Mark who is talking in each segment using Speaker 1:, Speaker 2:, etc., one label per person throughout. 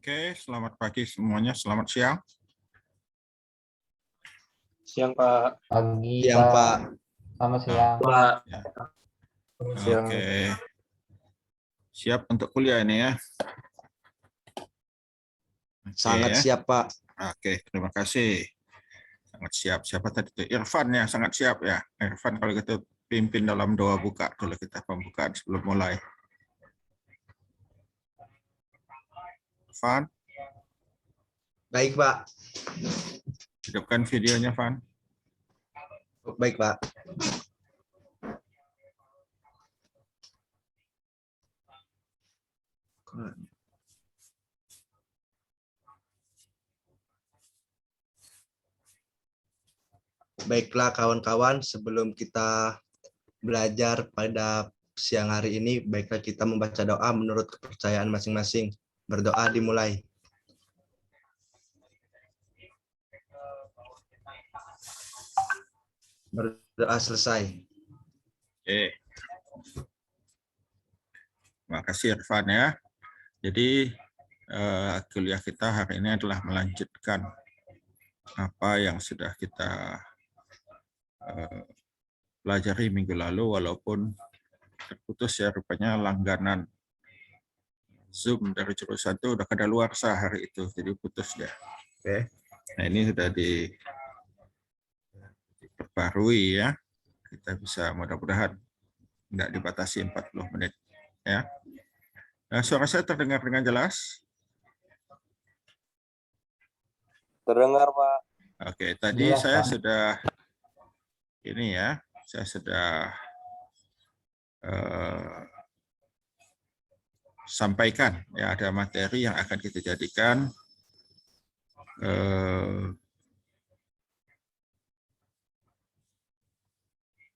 Speaker 1: Oke, selamat pagi semuanya. Selamat siang.
Speaker 2: Siang, Pak.
Speaker 3: Pagi,
Speaker 4: Siang,
Speaker 3: Pak.
Speaker 4: Pak.
Speaker 3: Selamat siang.
Speaker 2: Pak.
Speaker 1: Ya.
Speaker 2: Siang.
Speaker 1: Oke, siap untuk kuliah ini ya. Oke,
Speaker 4: Sangat siap, Pak.
Speaker 1: Oke, terima kasih. Sangat siap. Siapa tadi itu? Irfan ya, sangat siap ya. Irfan kalau gitu pimpin dalam doa buka dulu kita pembukaan sebelum mulai. Irfan,
Speaker 4: Baik, Pak.
Speaker 1: hidupkan videonya, Van.
Speaker 4: Baik, Pak. Baiklah, kawan-kawan, sebelum kita belajar pada siang hari ini, baiklah kita membaca doa menurut kepercayaan masing-masing. Berdoa dimulai. Berdoa selesai.
Speaker 1: Oke. Terima kasih Irfan ya. Jadi kuliah kita hari ini adalah melanjutkan apa yang sudah kita pelajari minggu lalu, walaupun terputus ya, rupanya langganan Zoom dari jurusan itu udah kadaluarsa hari itu, jadi putus ya. Oke. Nah ini sudah diperbarui ya. Kita bisa mudah-mudahan tidak dibatasi 40 menit ya. Nah, suara saya terdengar dengan jelas?
Speaker 2: Terdengar, Pak.
Speaker 1: Oke, tadi
Speaker 3: Jelas,
Speaker 1: saya
Speaker 3: Pak.
Speaker 1: sudah ini ya, saya sudah sampaikan ya, ada materi yang akan kita jadikan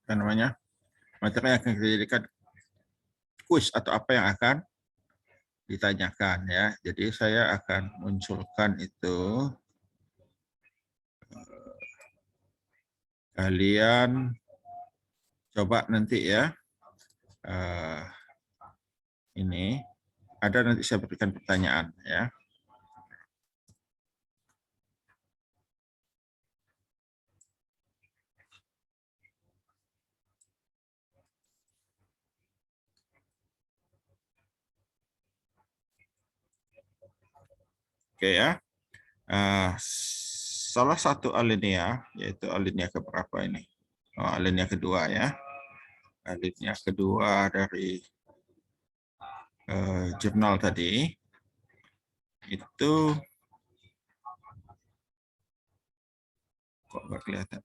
Speaker 1: apa namanya, materi yang akan kita jadikan kuis atau apa yang akan ditanyakan ya. Jadi saya akan munculkan itu, kalian coba nanti ya, ini ada nanti saya berikan pertanyaan ya. Oke ya. Salah satu alinea, yaitu alinea keberapa ini? Oh, alinea kedua ya. Alinea kedua dari jurnal tadi itu kok nggak kelihatan?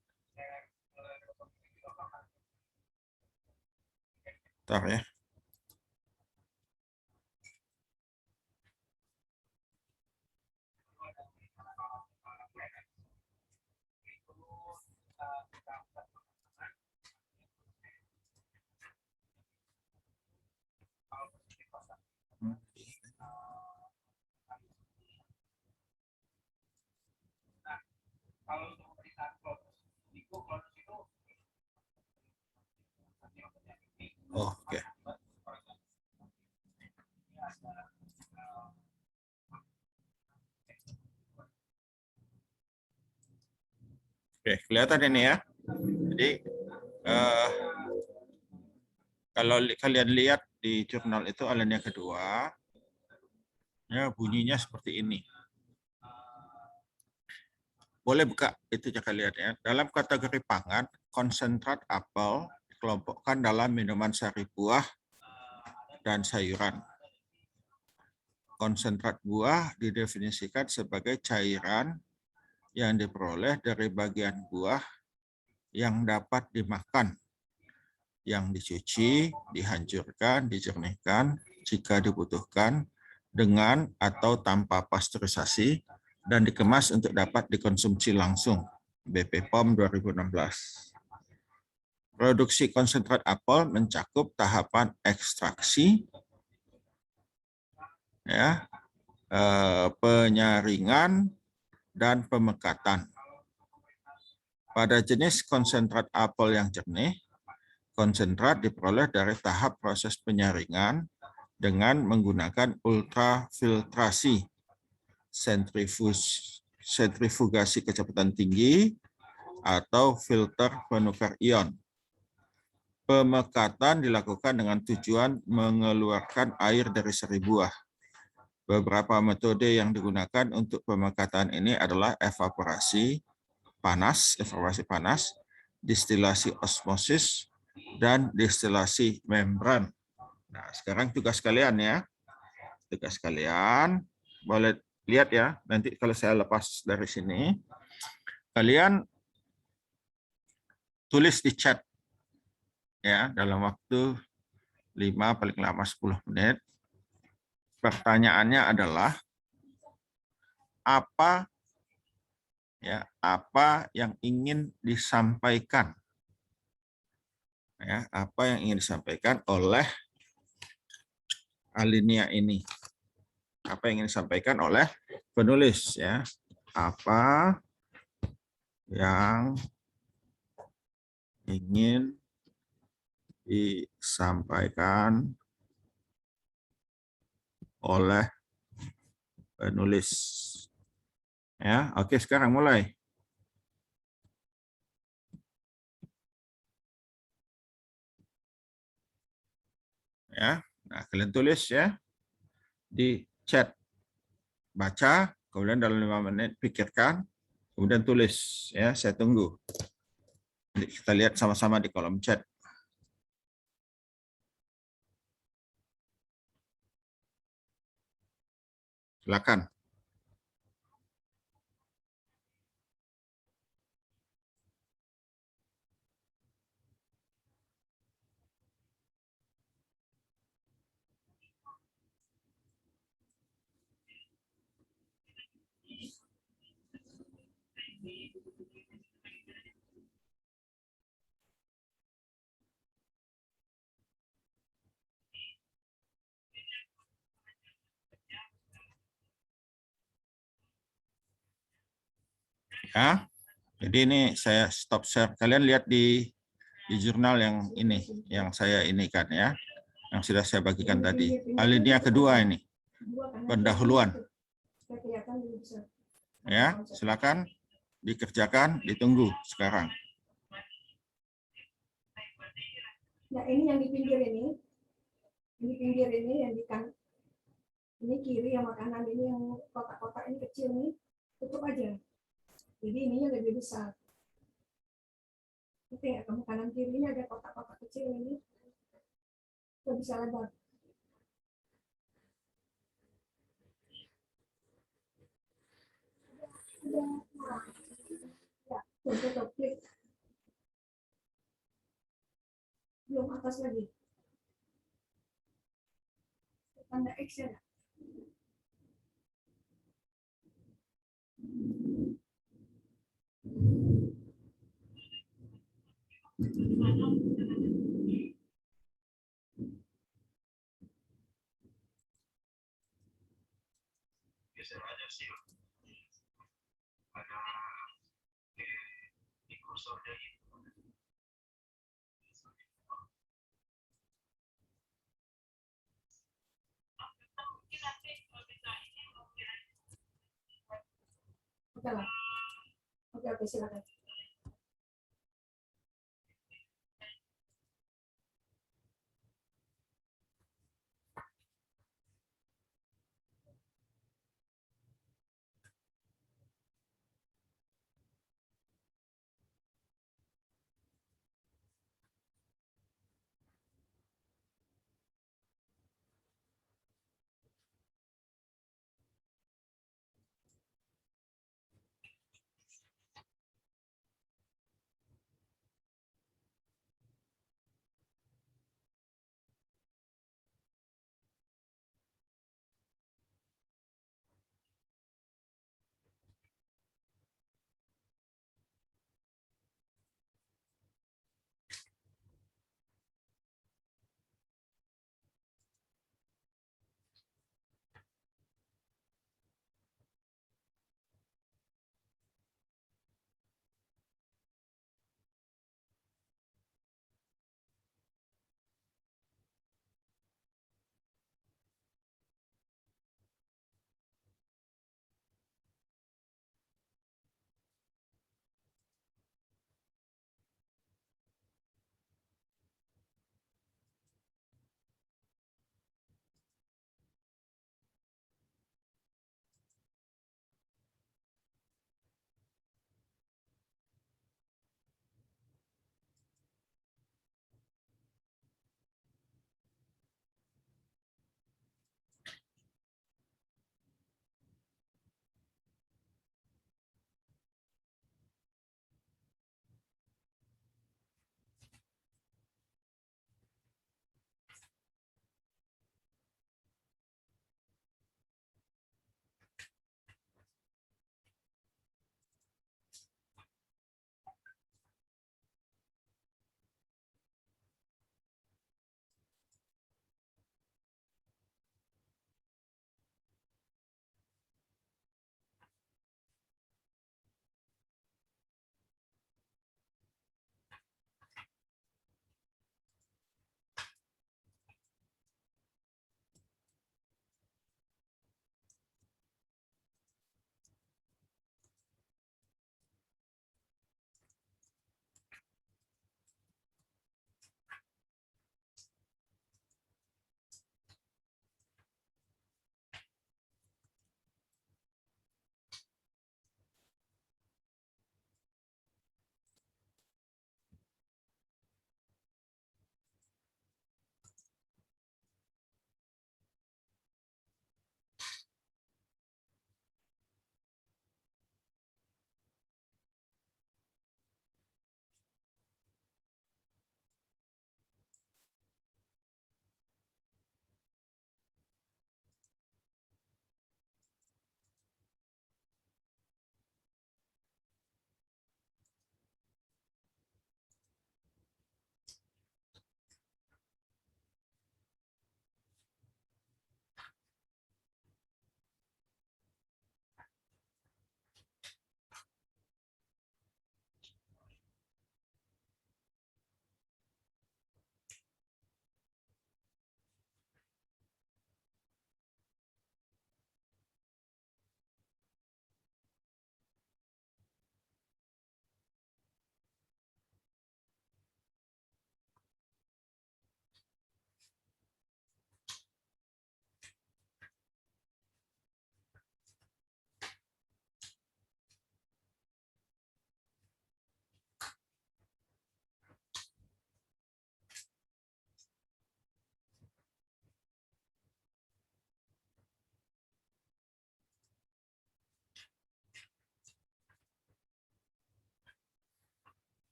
Speaker 1: Bentar ya. Oh, oke. Oke, kelihatan ini ya. Jadi kalau kalian lihat di jurnal itu alinea kedua, ya bunyinya seperti ini. Boleh buka itu jangan lihat ya. Dalam kategori pangan, konsentrat apel dikelompokkan dalam minuman sari buah dan sayuran. Konsentrat buah didefinisikan sebagai cairan yang diperoleh dari bagian buah yang dapat dimakan, yang dicuci, dihancurkan, dijernihkan jika dibutuhkan dengan atau tanpa pasteurisasi dan dikemas untuk dapat dikonsumsi langsung. BP POM 2016. Produksi konsentrat apel mencakup tahapan ekstraksi, ya, penyaringan, dan pemekatan. Pada jenis konsentrat apel yang jernih, konsentrat diperoleh dari tahap proses penyaringan dengan menggunakan ultrafiltrasi sentrifugasi kecepatan tinggi, atau filter penukar ion. Pemekatan dilakukan dengan tujuan mengeluarkan air dari seri buah. Beberapa metode yang digunakan untuk pemekatan ini adalah evaporasi panas, distilasi osmosis, dan distilasi membran. Nah, sekarang tugas kalian ya. Tugas kalian, boleh lihat ya, nanti kalau saya lepas dari sini, kalian tulis di chat ya dalam waktu 5 paling lama 10 menit. Pertanyaannya adalah apa yang ingin disampaikan? Ya, apa yang ingin disampaikan oleh alinea ini? Apa yang ingin disampaikan oleh penulis ya? Apa yang ingin disampaikan oleh penulis? Ya, oke, sekarang mulai. Ya, nah kalian tulis ya di chat, baca, kemudian dalam 5 menit pikirkan, kemudian tulis ya. Saya tunggu. Nanti kita lihat sama-sama di kolom chat. Silakan. Ya, jadi ini saya stop share. Kalian lihat di jurnal yang ini, yang saya ini kan ya, yang sudah saya bagikan tadi. Alinea kedua ini, pendahuluan. Ya, silakan dikerjakan, ditunggu sekarang.
Speaker 3: Nah, ini yang di pinggir ini yang di kan, ini kiri yang makanan ini yang kotak-kotak ini kecil nih, tutup aja. Jadi ininya lebih besar. Oke, ke kanan kiri ini ada kotak-kotak kecil ini, nggak bisa lebar. Ya, tutup klik. Belum atas lagi. Tanda X ya. Oke lah. Oke, silakan.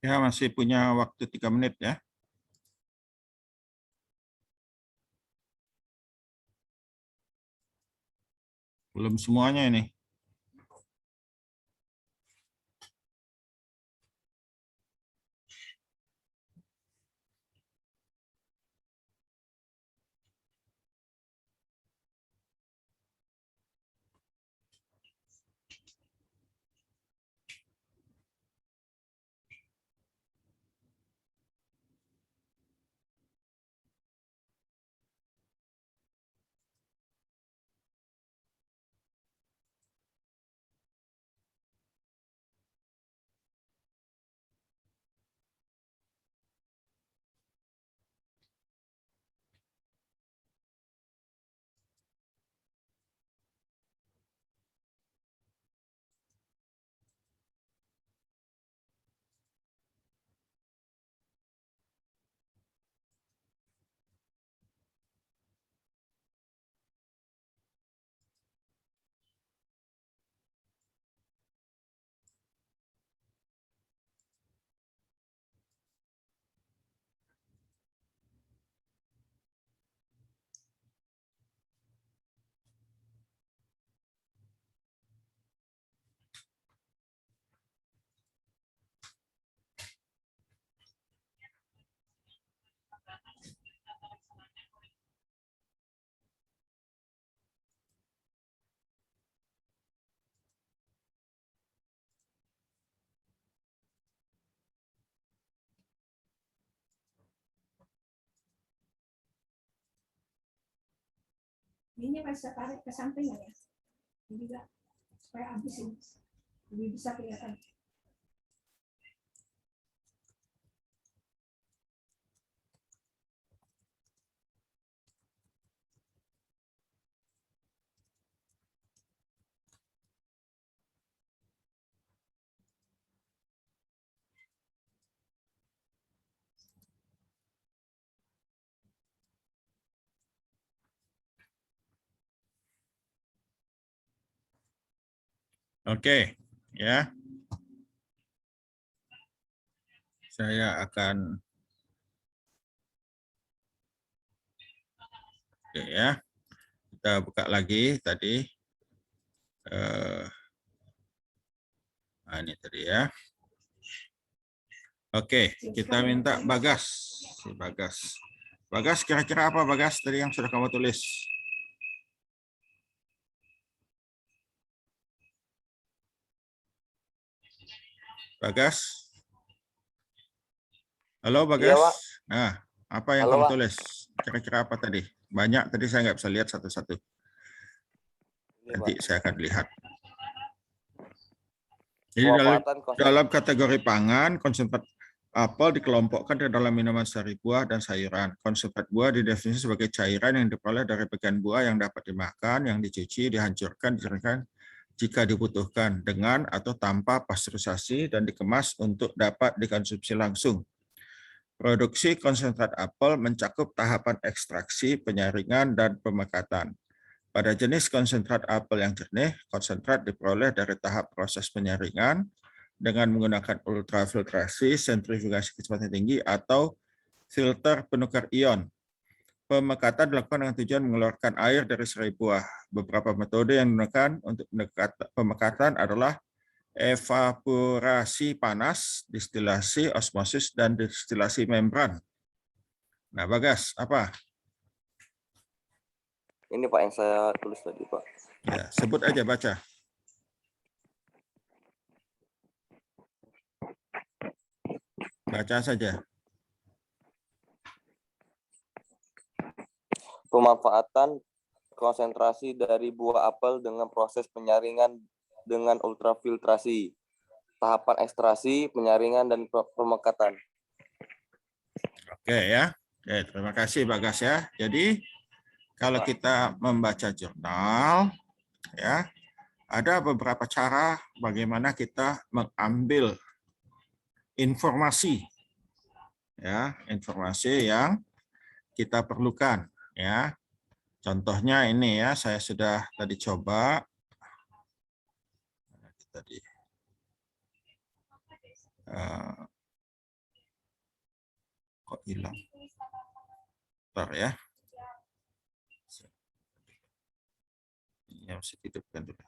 Speaker 1: Ya, masih punya waktu 3 menit ya. Belum semuanya ini.
Speaker 3: Ini bisa tarik ke samping ya. Jadi enggak supaya habis ini. Lebih bisa kelihatan.
Speaker 1: Oke, ya. Saya akan oke ya. Kita buka lagi tadi. Nah, ini tadi ya. Oke, kita minta Bagas. Si Bagas. Bagas, kira-kira apa Bagas tadi yang sudah kamu tulis? Bagas? Halo
Speaker 2: Iya,
Speaker 1: Bagas?
Speaker 2: Pak.
Speaker 1: Nah, apa yang
Speaker 2: Halo,
Speaker 1: kamu
Speaker 2: Pak.
Speaker 1: tulis? Kira-kira apa tadi? Banyak, tadi saya nggak bisa lihat satu-satu.
Speaker 2: Ini,
Speaker 1: Nanti
Speaker 2: Pak.
Speaker 1: saya akan lihat. Jadi
Speaker 2: Pemanfaatan
Speaker 1: dalam kategori pangan, konsentrat apel dikelompokkan ke dalam minuman sari buah dan sayuran. Konsentrat buah didefinisi sebagai cairan yang diperoleh dari bagian buah yang dapat dimakan, yang dicuci, dihancurkan, dikeringkan jika dibutuhkan, dengan atau tanpa pasteurisasi dan dikemas untuk dapat dikonsumsi langsung. Produksi konsentrat apel mencakup tahapan ekstraksi, penyaringan, dan pemekatan. Pada jenis konsentrat apel yang jernih, konsentrat diperoleh dari tahap proses penyaringan dengan menggunakan ultrafiltrasi, sentrifugasi kecepatan tinggi, atau filter penukar ion. Pemekatan dilakukan dengan tujuan mengeluarkan air dari serai buah. Beberapa metode yang digunakan untuk pemekatan adalah evaporasi panas, distilasi, osmosis, dan distilasi membran. Nah, Bagas, apa?
Speaker 2: Ini, Pak, yang saya tulis tadi, Pak.
Speaker 1: Ya, sebut aja, baca. Baca saja.
Speaker 2: Pemanfaatan konsentrasi dari buah apel dengan proses penyaringan dengan ultrafiltrasi, tahapan ekstraksi, penyaringan, dan pemekatan.
Speaker 1: Oke ya. Oke, terima kasih Bagas ya. Jadi kalau kita membaca jurnal ya, ada beberapa cara bagaimana kita mengambil informasi ya, informasi yang kita perlukan ya. Contohnya ini ya, saya sudah tadi coba tadi hilang. Bentar ya. Ini harus dihidupkan dulu.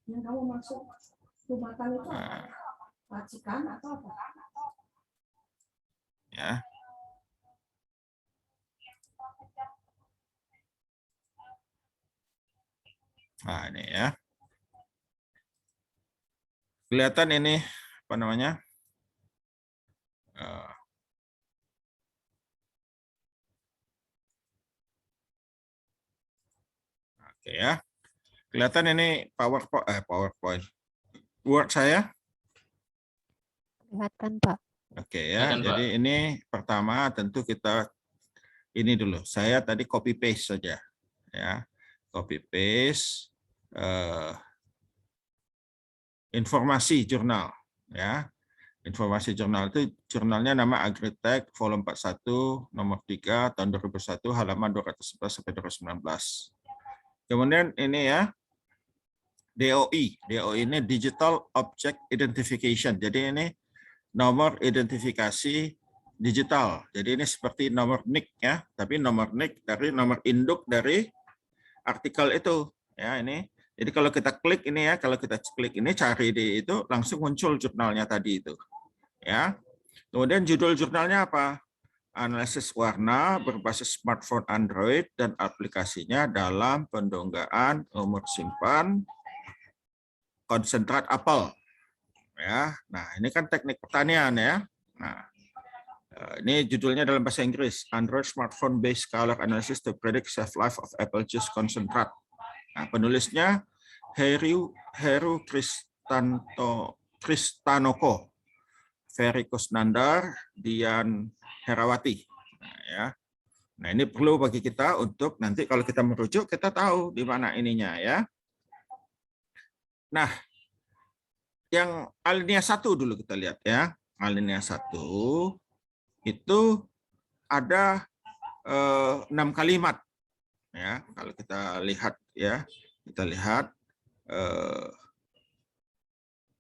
Speaker 3: Yang kamu maksud rumatan itu apa?
Speaker 1: Nah,
Speaker 3: Racikan atau apa?
Speaker 1: ya. Nah, ini ya. Kelihatan ini apa namanya? Oke ya. Kelihatan ini PowerPoint. Word saya.
Speaker 5: Kelihatan, Pak.
Speaker 1: Oke ya. Jadi ini pertama tentu kita ini dulu. Saya tadi copy paste saja ya. Copy paste informasi jurnal ya. Informasi jurnal itu jurnalnya nama Agritech volume 41 nomor 3 tahun 2001 halaman 211 sampai 219. Kemudian ini ya DOI. DOI ini Digital Object Identification. Jadi ini nomor identifikasi digital. Jadi ini seperti nomor NIK ya, tapi nomor NIK dari nomor induk dari artikel itu ya ini. Jadi kalau kita klik ini ya, kalau kita klik ini cari di itu langsung muncul jurnalnya tadi itu. Ya. Kemudian judul jurnalnya apa? Analisis warna berbasis smartphone Android dan aplikasinya dalam pendonggaan umur simpan konsentrat apel. Ya, nah ini kan teknik pertanian ya. Nah, ini judulnya dalam bahasa Inggris, Android Smartphone Based Color Analysis to Predict Shelf Life of Apple Juice Concentrate. Nah, penulisnya Heru Kristanoko, Ferry Kusnandar, Dian Herawati. Nah, ya. Nah, ini perlu bagi kita untuk nanti kalau kita merujuk kita tahu di mana ininya ya. Nah, yang alinea 1 dulu kita lihat ya. Alinea 1 itu ada 6 kalimat ya. Kalau kita lihat ya, kita lihat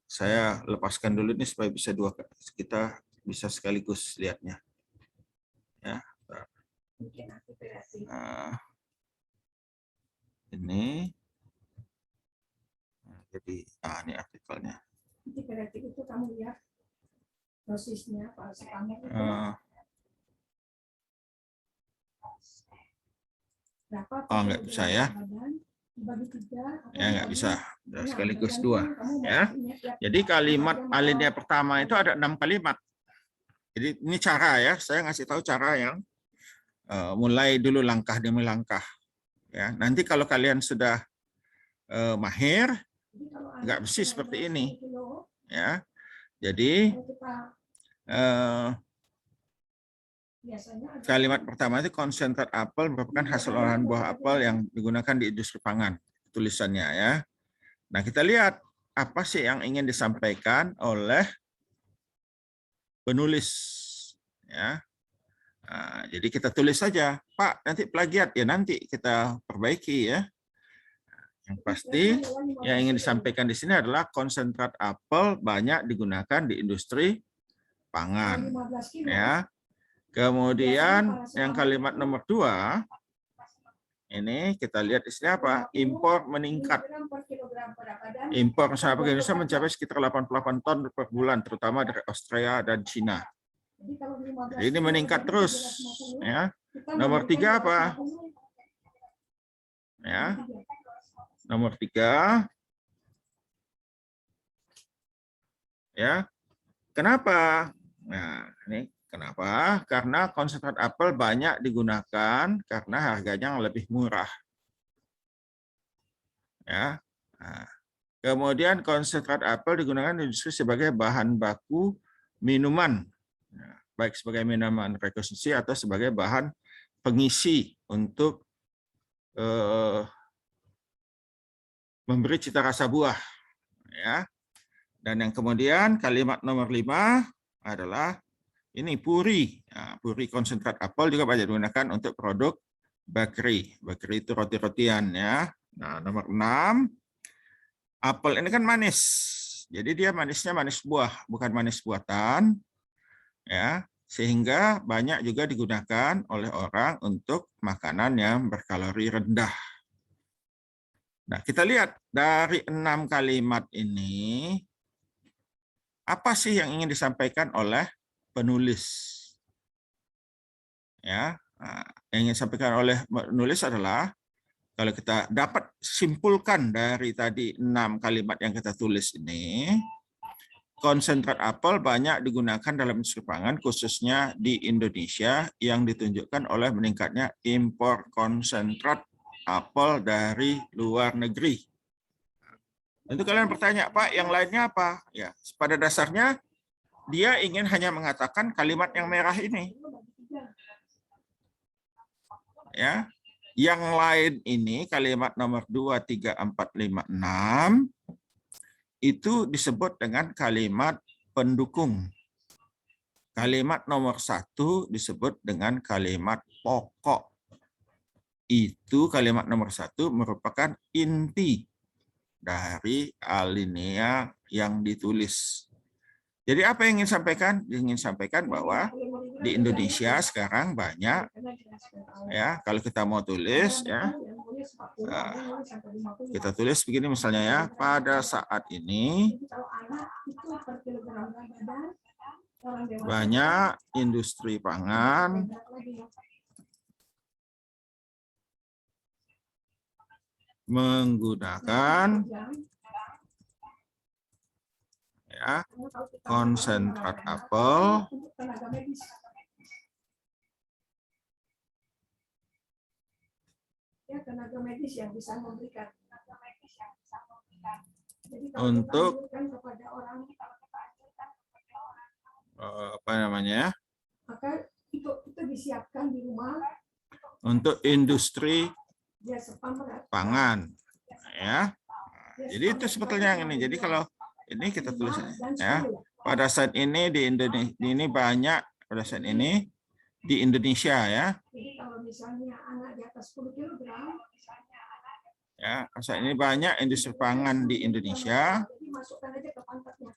Speaker 1: saya lepaskan dulu ini supaya bisa kita bisa sekaligus lihatnya. Ya. Nah, ini jadi ini artikelnya.
Speaker 3: Integratif itu kamu lihat dosisnya, paracetamol itu berapa?
Speaker 1: Nggak bisa ya.
Speaker 3: Dibagi 3.
Speaker 1: Ya nggak bisa. Sekaligus 2. Ya. Jadi kalimat alinea pertama itu ada 6 kalimat. Jadi ini cara ya. Saya ngasih tahu cara yang mulai dulu langkah demi langkah. Ya. Nanti kalau kalian sudah mahir, nggak mesti seperti ini. Ya. Jadi kalimat pertama itu konsentrat apel merupakan hasil olahan buah apel yang digunakan di industri pangan. Tulisannya ya. Nah, kita lihat apa sih yang ingin disampaikan oleh penulis ya. Nah, jadi kita tulis saja, Pak, nanti plagiat ya, nanti kita perbaiki ya. Yang pasti yang ingin disampaikan di sini adalah konsentrat apel banyak digunakan di industri pangan. Ya. Kemudian yang kalimat nomor 2, ini kita lihat di sini apa? Impor meningkat. Impor masyarakat Indonesia mencapai sekitar 88 ton per bulan, terutama dari Australia dan Cina. Jadi ini meningkat terus. Ya. Nomor 3 apa? Ya. Nomor 3, ya, kenapa? Nah, ini kenapa? Karena konsentrat apel banyak digunakan karena harganya yang lebih murah. Ya. Nah, kemudian konsentrat apel digunakan di industri sebagai bahan baku minuman, baik sebagai minuman rekonsumsi atau sebagai bahan pengisi untuk memberi cita rasa buah, ya. Dan yang kemudian kalimat nomor 5 adalah ini puri. Nah, puri konsentrat apel juga banyak digunakan untuk produk bakery. Bakery itu roti-rotian ya. Nah, nomor 6, apel ini kan manis. Jadi dia manisnya manis buah, bukan manis buatan. Ya. sehingga banyak juga digunakan oleh orang untuk makanan yang berkalori rendah. Nah, kita lihat dari 6 kalimat ini, apa sih yang ingin disampaikan oleh penulis? Ya, nah, yang ingin disampaikan oleh penulis adalah, kalau kita dapat simpulkan dari tadi 6 kalimat yang kita tulis ini, konsentrat apel banyak digunakan dalam industri pangan, khususnya di Indonesia, yang ditunjukkan oleh meningkatnya impor konsentrat apel dari luar negeri. Tentu kalian bertanya, Pak, yang lainnya apa? Ya, pada dasarnya dia ingin hanya mengatakan kalimat yang merah ini. Ya, yang lain ini kalimat nomor 2, 3, 4, 5, 6 itu disebut dengan kalimat pendukung. Kalimat nomor 1 disebut dengan kalimat pokok. Itu kalimat nomor 1 merupakan inti dari alinea yang ditulis. Jadi apa yang ingin sampaikan? Ingin sampaikan bahwa di Indonesia sekarang banyak, ya, kalau kita mau tulis, ya, kita tulis begini misalnya, ya, pada saat ini banyak industri pangan menggunakan, ya, konsentrat apel
Speaker 3: tenaga medis yang bisa memberikan. Jadi
Speaker 1: untuk
Speaker 3: kepada orang,
Speaker 1: apa namanya,
Speaker 3: maka itu disiapkan di rumah
Speaker 1: untuk industri
Speaker 3: dia spam
Speaker 1: pangan, ya. Jadi itu sebetulnya yang ini. Jadi kalau ini kita tulis, ya, pada saat ini di Indonesia ini banyak, pada saat ini di Indonesia, ya.
Speaker 3: Jadi kalau misalnya anak di atas 10 kg,
Speaker 1: Ya, saat ini banyak industri pangan di Indonesia
Speaker 3: jadi masukkan aja ke pantatnya.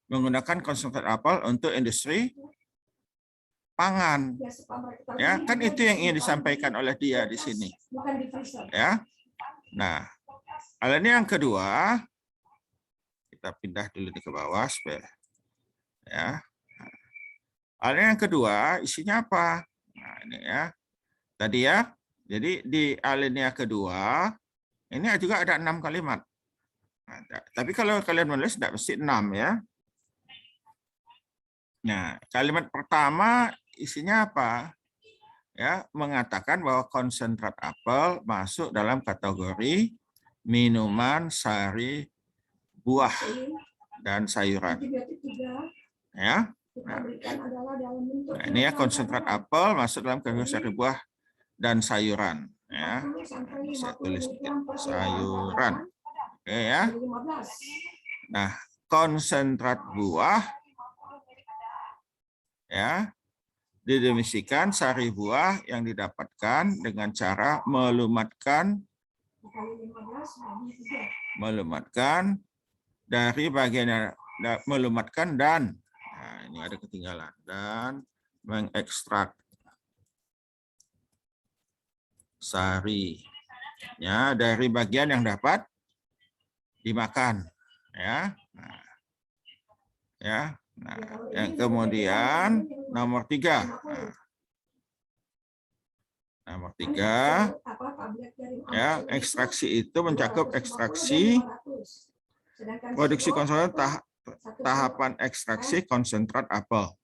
Speaker 1: menggunakan konsentrat apel untuk industri pangan.
Speaker 3: Dia spam rektal.
Speaker 1: Ya, kan itu yang ingin disampaikan oleh dia di sini.
Speaker 3: Bukan di freezer.
Speaker 1: Ya. Nah, alinea yang kedua, kita pindah dulu ke bawah supaya, ya. Alinea yang kedua isinya apa? Nah, ini, ya. Tadi, ya. Jadi di alinea kedua ini juga ada 6 kalimat. Nah, tapi kalau kalian menulis tidak mesti 6, ya. Nah, kalimat pertama isinya apa? Ya, mengatakan bahwa konsentrat apel masuk dalam kategori minuman sari buah dan sayuran.
Speaker 3: Antibiotik juga
Speaker 1: Ya.
Speaker 3: kita berikan adalah dalam bentuk
Speaker 1: Nah, ini ya, konsentrat apel masuk dalam kategori sari buah dan sayuran. Ya,
Speaker 3: 40 sampai
Speaker 1: saya
Speaker 3: 50
Speaker 1: tulis
Speaker 3: miligram per
Speaker 1: sayuran. Oke, ya.
Speaker 3: kilogram, 15.
Speaker 1: Nah, konsentrat buah, ya, didefinisikan sari buah yang didapatkan dengan cara melumatkan
Speaker 3: Dikali 15, jadi 3.
Speaker 1: melumatkan dari bagian melumatkan dan, nah, ini ada ketinggalan, dan mengekstrak sarinya dari bagian yang dapat dimakan, ya. Nah, ya. Nah, yang kemudian nomor 3. Nah, nomor 3, ya, ekstraksi itu mencakup ekstraksi produksi konsentrat, tahapan ekstraksi konsentrat apel.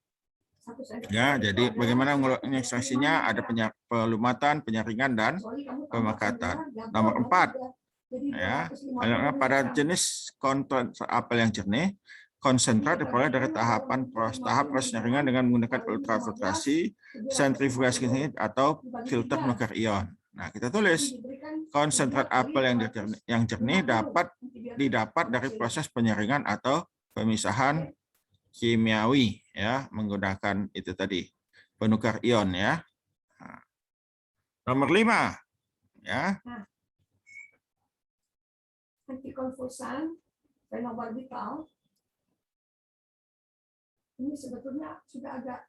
Speaker 1: Ya, jadi bagaimana ekstraksinya? Ada pelumatan, penyaringan, dan pemakatan. Nomor 4, ya, pada jenis konsentrat apel yang jernih, konsentrat diperoleh dari tahap proses penyaringan dengan menggunakan ultrafiltrasi, sentrifugasi atau filter nuklir ion. Nah, kita tulis konsentrat apel yang jernih didapat dari proses penyaringan atau pemisahan kimiawi, ya, menggunakan itu tadi penukar ion, ya. Nah, nomor 5, ya.
Speaker 3: Antikonvulsan, fenobarbital, Ini sebetulnya sudah agak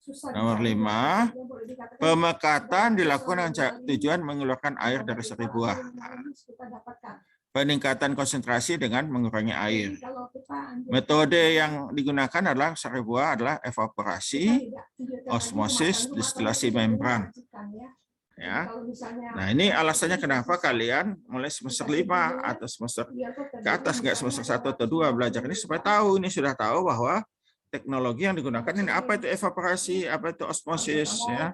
Speaker 3: susah.
Speaker 1: Nomor
Speaker 3: dicari,
Speaker 1: 5,
Speaker 3: ya, boleh dikatakan
Speaker 1: pemekatan
Speaker 3: sudah
Speaker 1: dilakukan dengan
Speaker 3: sekali.
Speaker 1: tujuan mengeluarkan air
Speaker 3: Ada
Speaker 1: dari
Speaker 3: kita
Speaker 1: sari buah.
Speaker 3: harus kita dapatkan.
Speaker 1: Peningkatan konsentrasi dengan mengurangi air.
Speaker 3: Jadi kalau kita anjurkan-
Speaker 1: Metode yang digunakan adalah sari buah adalah
Speaker 3: kita
Speaker 1: evaporasi,
Speaker 3: tidak anjurkan
Speaker 1: osmosis,
Speaker 3: lagi kemasan rumah
Speaker 1: distilasi
Speaker 3: tangga
Speaker 1: membran.
Speaker 3: diwajibkan, ya. Jadi
Speaker 1: Ya.
Speaker 3: kalau misalnya
Speaker 1: Nah, ini alasannya
Speaker 3: kita
Speaker 1: kenapa
Speaker 3: bisa-
Speaker 1: kalian mulai semester 5 atau semester
Speaker 3: biar kok
Speaker 1: ke atas, nggak semester 1 atau 2 belajar ini supaya tahu, ini sudah tahu bahwa teknologi yang digunakan ini apa itu evaporasi, apa itu osmosis, ya.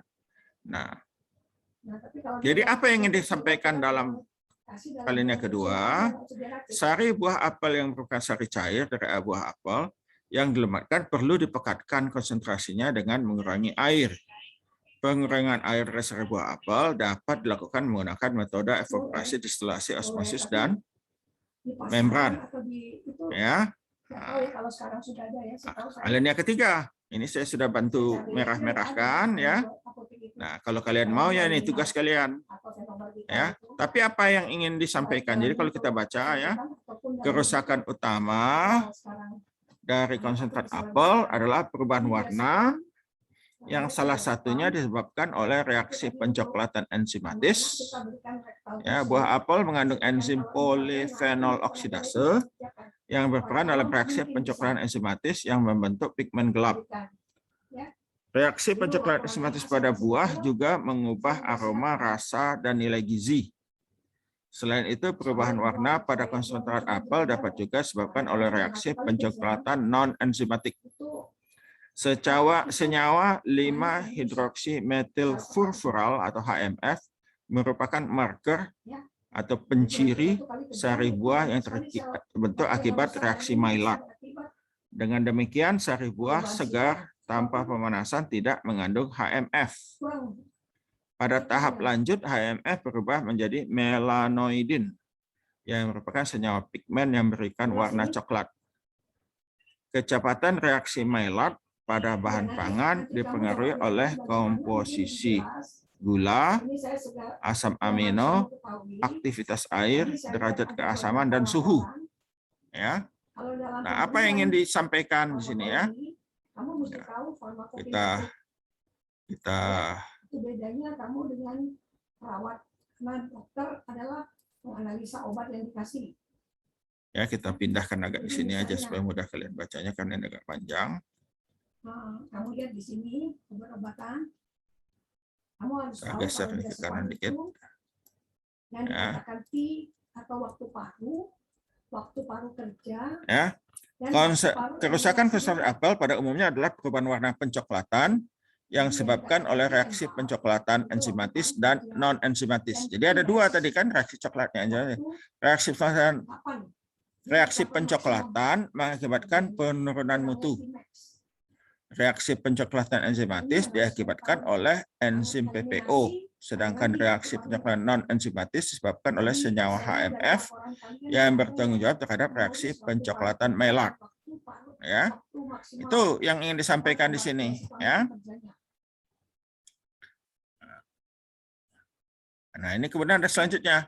Speaker 1: Nah,
Speaker 3: Nah, tapi kalau
Speaker 1: jadi
Speaker 3: kita-
Speaker 1: apa yang ingin disampaikan dalam
Speaker 3: kasih dalam
Speaker 1: alinea
Speaker 3: bentuk
Speaker 1: kedua,
Speaker 3: sederhana,
Speaker 1: sari buah apel yang merupakan sari cair dari buah apel yang dilematkan perlu dipekatkan konsentrasinya dengan mengurangi air. Pengurangan air dari sari buah apel dapat dilakukan menggunakan metode evaporasi, distilasi, osmosis, dan
Speaker 3: di pasaran
Speaker 1: membran.
Speaker 3: atau di itu
Speaker 1: ya.
Speaker 3: nggak tahu ya kalau sekarang sudah ada ya. Setahu saya.
Speaker 1: Alinea ketiga, ini saya sudah bantu merah-merahkan ya. Nah, kalau kalian mau ya ini tugas kalian. Ya, tapi apa yang ingin disampaikan? Jadi kalau kita baca ya, kerusakan utama dari konsentrat apel adalah perubahan warna yang salah satunya disebabkan oleh reaksi pencoklatan enzimatis. Ya, buah apel mengandung enzim polifenol oksidase yang berperan dalam reaksi pencoklatan enzimatis yang membentuk pigmen gelap. Reaksi pencoklatan enzimatis pada buah juga mengubah aroma, rasa, dan nilai gizi. Selain itu, perubahan warna pada konsentrat apel dapat juga disebabkan oleh reaksi pencoklatan non-enzimatik. Senyawa 5-hidroksimetilfurfural atau HMF merupakan marker atau penciri sari buah yang terbentuk akibat reaksi Maillard. Dengan demikian, sari buah segar tanpa pemanasan tidak mengandung HMF. Pada tahap lanjut, HMF berubah menjadi melanoidin yang merupakan senyawa pigmen yang memberikan warna coklat. Kecepatan reaksi Maillard pada bahan pangan dipengaruhi oleh komposisi gula, asam amino, aktivitas air, derajat keasaman, dan suhu. Ya. Nah, apa yang ingin disampaikan di sini ya? Kita
Speaker 3: itu bedanya kamu dengan perawat. Nah, dokter adalah menganalisa obat yang dikasih.
Speaker 1: ya kita pindahkan agak di sini aja supaya mudah kalian bacanya karena ini agak panjang.
Speaker 3: Nah, kamu lihat di sini obat-obatan. Kamu harus
Speaker 1: Saya
Speaker 3: tahu
Speaker 1: geser
Speaker 3: kalau
Speaker 1: nih ke
Speaker 3: desakan
Speaker 1: kanan dikit.
Speaker 3: itu yang
Speaker 1: Ya.
Speaker 3: dikatakan T atau waktu paru kerja.
Speaker 1: Ya.
Speaker 3: dan
Speaker 1: Konsep
Speaker 3: waktu paru
Speaker 1: kerusakan
Speaker 3: adalah
Speaker 1: konsentrat apel pada umumnya adalah perubahan warna pencoklatan yang disebabkan oleh reaksi pencoklatan enzimatis dan non-enzimatis. Jadi ada dua tadi kan reaksi coklatnya aja. Reaksi pencoklatan
Speaker 3: kapan?
Speaker 1: Reaksi pencoklatan mengakibatkan penurunan mutu. Reaksi pencoklatan enzimatis diakibatkan oleh enzim PPO, sedangkan reaksi pencoklatan non-enzimatis disebabkan oleh senyawa HMF yang bertanggung jawab terhadap reaksi pencoklatan Maillard. Ya, itu yang ingin disampaikan di sini. Ya. Nah, ini kemudian ada selanjutnya.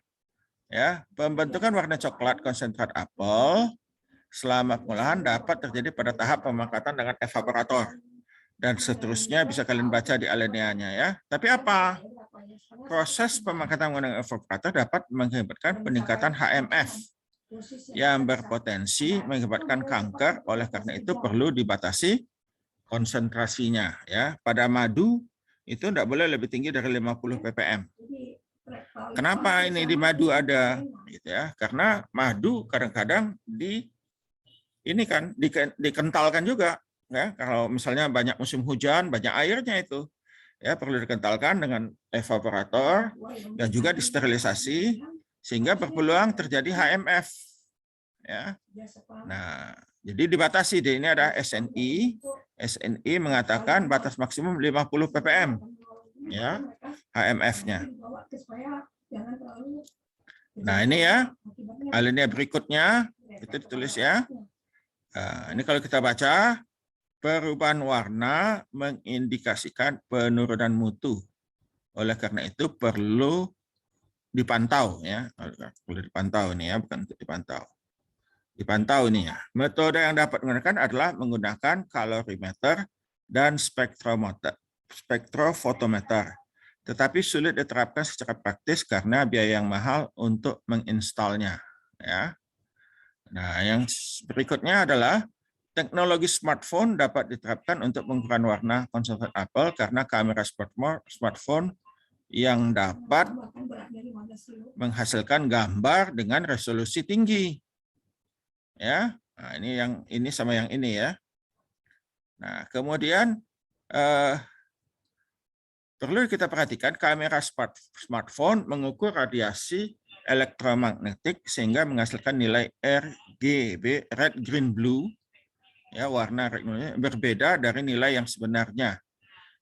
Speaker 1: Ya, pembentukan warna coklat konsentrat apel selama pengolahan dapat terjadi pada tahap pemakatan dengan evaporator. Dan seterusnya bisa kalian baca di alineanya ya. Tapi apa? Proses pemakatan menggunakan evaporator dapat mengakibatkan peningkatan HMF yang berpotensi mengakibatkan kanker. Oleh karena itu perlu dibatasi konsentrasinya ya. Pada madu itu tidak boleh lebih tinggi dari 50 ppm. Kenapa ini di madu ada gitu ya? Karena madu kadang-kadang dikentalkan juga ya. Kalau misalnya banyak musim hujan, banyak airnya itu ya perlu dikentalkan dengan evaporator dan juga disterilisasi sehingga berpeluang terjadi HMF ya. Nah, jadi dibatasi. Ini ada SNI. SNI mengatakan batas maksimum 50 ppm ya HMF-nya. Nah, ini ya alinea berikutnya itu ditulis ya. Nah, ini kalau kita baca, perubahan warna mengindikasikan penurunan mutu. Oleh karena itu perlu dipantau ya, perlu dipantau ini ya, bukan untuk dipantau. dipantau ini ya. Metode yang dapat digunakan adalah menggunakan kalorimeter dan spektrofotometer. Tetapi sulit diterapkan secara praktis karena biaya yang mahal untuk menginstalnya. Ya. Nah, yang berikutnya adalah teknologi smartphone dapat diterapkan untuk pengukuran warna konsentrat apel karena kamera smartphone yang dapat menghasilkan gambar dengan resolusi tinggi. Ya, nah, ini sama yang ini ya. Nah, kemudian perlu kita perhatikan kamera smartphone mengukur radiasi elektromagnetik sehingga menghasilkan nilai RGB (red, green, blue) ya, warna berbeda dari nilai yang sebenarnya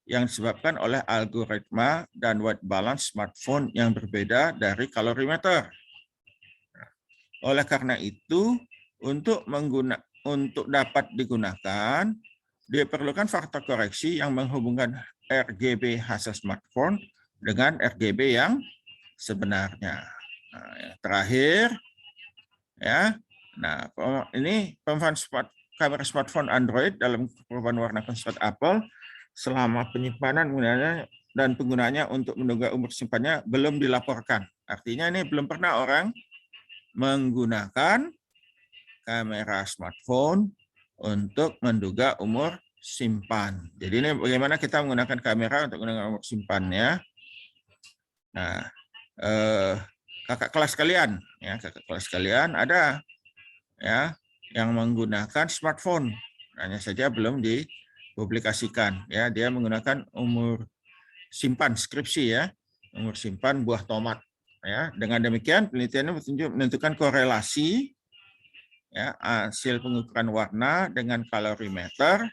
Speaker 1: yang disebabkan oleh algoritma dan white balance smartphone yang berbeda dari kalorimeter. Oleh karena itu, untuk dapat digunakan, diperlukan faktor koreksi yang menghubungkan RGB hasil smartphone dengan RGB yang sebenarnya. Nah, yang terakhir, ya. Nah, ini pemanfaatan kamera smartphone Android dalam perubahan warna konsentrat apel selama penyimpanan dan penggunaannya untuk menduga umur simpannya belum dilaporkan. Artinya ini belum pernah orang menggunakan kamera smartphone untuk menduga umur simpan. Jadi ini bagaimana kita menggunakan kamera untuk menduga umur simpannya. Nah, kakak kelas kalian, ya kakak kelas kalian ada ya yang menggunakan smartphone, hanya saja belum dipublikasikan. Ya, dia menggunakan umur simpan skripsi ya, umur simpan buah tomat. Ya, dengan demikian penelitiannya menentukan korelasi ya, hasil pengukuran warna dengan kalorimeter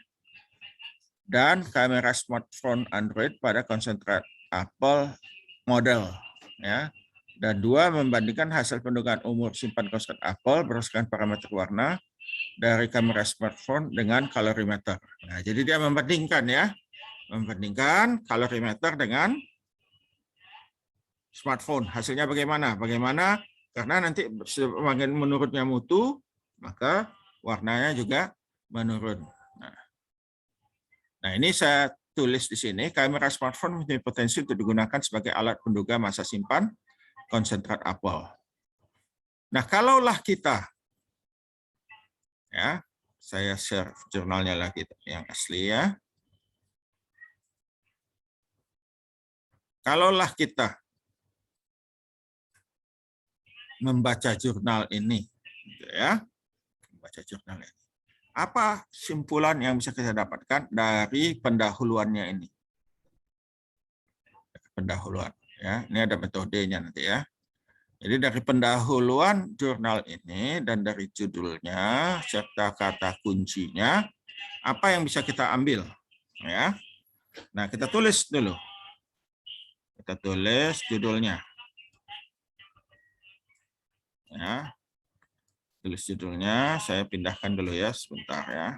Speaker 1: dan kamera smartphone Android pada konsentrat apel model ya, dan dua membandingkan hasil pendugaan umur simpan konsentrat apel berdasarkan parameter warna dari kamera smartphone dengan kalorimeter. Nah, jadi dia membandingkan ya, membandingkan kalorimeter dengan smartphone. Hasilnya bagaimana? Bagaimana? Karena nanti semakin menurunnya mutu, maka warnanya juga menurun. Nah, ini saya tulis di sini, kamera smartphone mempunyai potensi untuk digunakan sebagai alat penduga masa simpan konsentrat apel. Nah, kalaulah kita, ya, saya share jurnalnya lagi yang asli ya. Kalaulah kita membaca jurnal ini, ya, membaca jurnal ini. Apa simpulan yang bisa kita dapatkan dari pendahuluannya ini? Pendahuluan, ya. Ini ada metodenya nanti ya. Jadi dari pendahuluan jurnal ini dan dari judulnya serta kata kuncinya, apa yang bisa kita ambil? Ya. Nah, kita tulis dulu. Kita tulis judulnya. Ya. Tulis judulnya, saya pindahkan dulu ya sebentar ya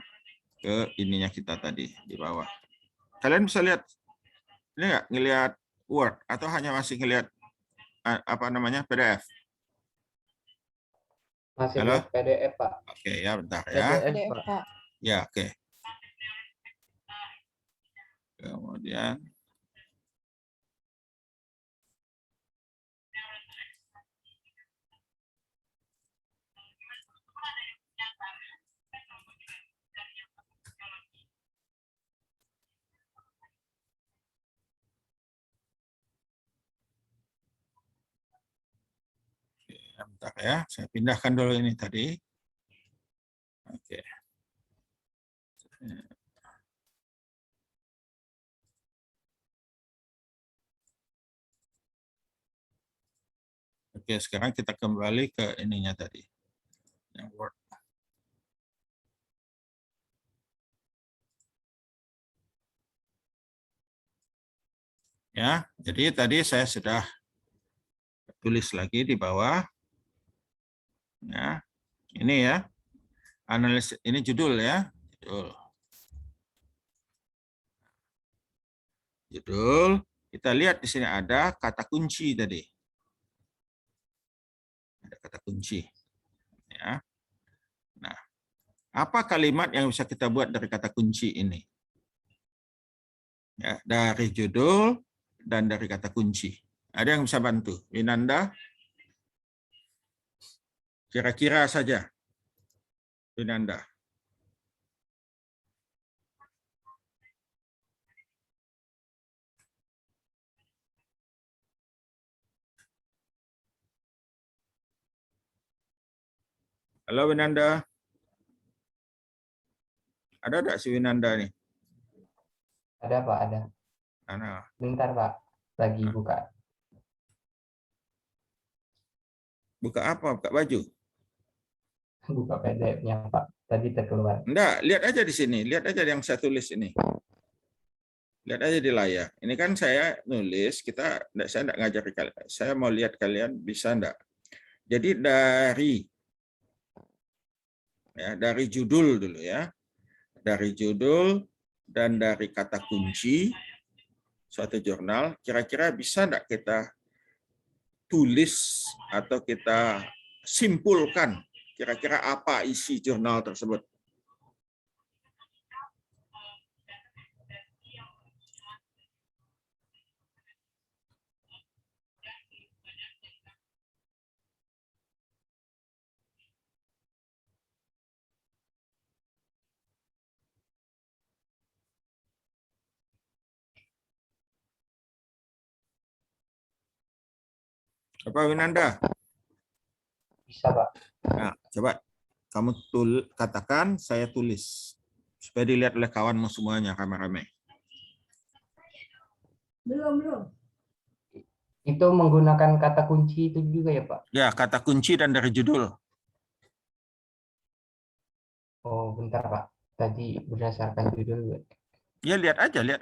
Speaker 1: ke ininya kita tadi di bawah. Kalian bisa lihat ini nggak, ngelihat Word atau hanya masih ngelihat apa namanya PDF?
Speaker 5: Masih
Speaker 1: Halo?
Speaker 5: lihat PDF, Pak.
Speaker 1: Oke ya, bentar ya.
Speaker 5: PDF, Pak.
Speaker 1: Ya, oke. Kemudian bentar ya, saya pindahkan dulu ini tadi. Oke. Oke, sekarang kita kembali ke ininya tadi. Yang Word. Ya, jadi tadi saya sudah tulis lagi di bawah. Ya, ini ya. Analisis ini judul ya. Judul. Kita lihat di sini ada kata kunci tadi. Ada kata kunci. Ya. Apa kalimat yang bisa kita buat dari kata kunci ini? Ya, dari judul dan dari kata kunci. Ada yang bisa bantu? Winanda? Kira-kira saja. Winanda. Halo Winanda. Ada enggak si Winanda nih?
Speaker 5: Ada Pak, ada.
Speaker 1: Nah,
Speaker 5: Bentar Pak, lagi buka.
Speaker 1: buka apa? Buka baju?
Speaker 5: Buka PDF-nya Pak. Tadi terkeluar.
Speaker 1: Enggak, lihat aja di sini. Lihat aja yang saya tulis ini. Lihat aja di layar. Ini kan saya nulis, saya enggak ngajari kalian. Saya mau lihat kalian bisa enggak. Jadi dari judul dulu ya. Dari judul dan dari kata kunci suatu jurnal, kira-kira bisa enggak kita tulis atau kita simpulkan kira-kira apa isi jurnal tersebut. Apa Winanda?
Speaker 5: Bisa Pak.
Speaker 1: Nah, coba kamu katakan, saya tulis. Supaya dilihat oleh kawanmu semuanya, rame-rame.
Speaker 3: Belum.
Speaker 5: Itu menggunakan kata kunci itu juga ya Pak?
Speaker 1: Ya, kata kunci dan dari judul.
Speaker 5: Oh, bentar Pak. Tadi berdasarkan judul.
Speaker 1: Ya, lihat aja nih.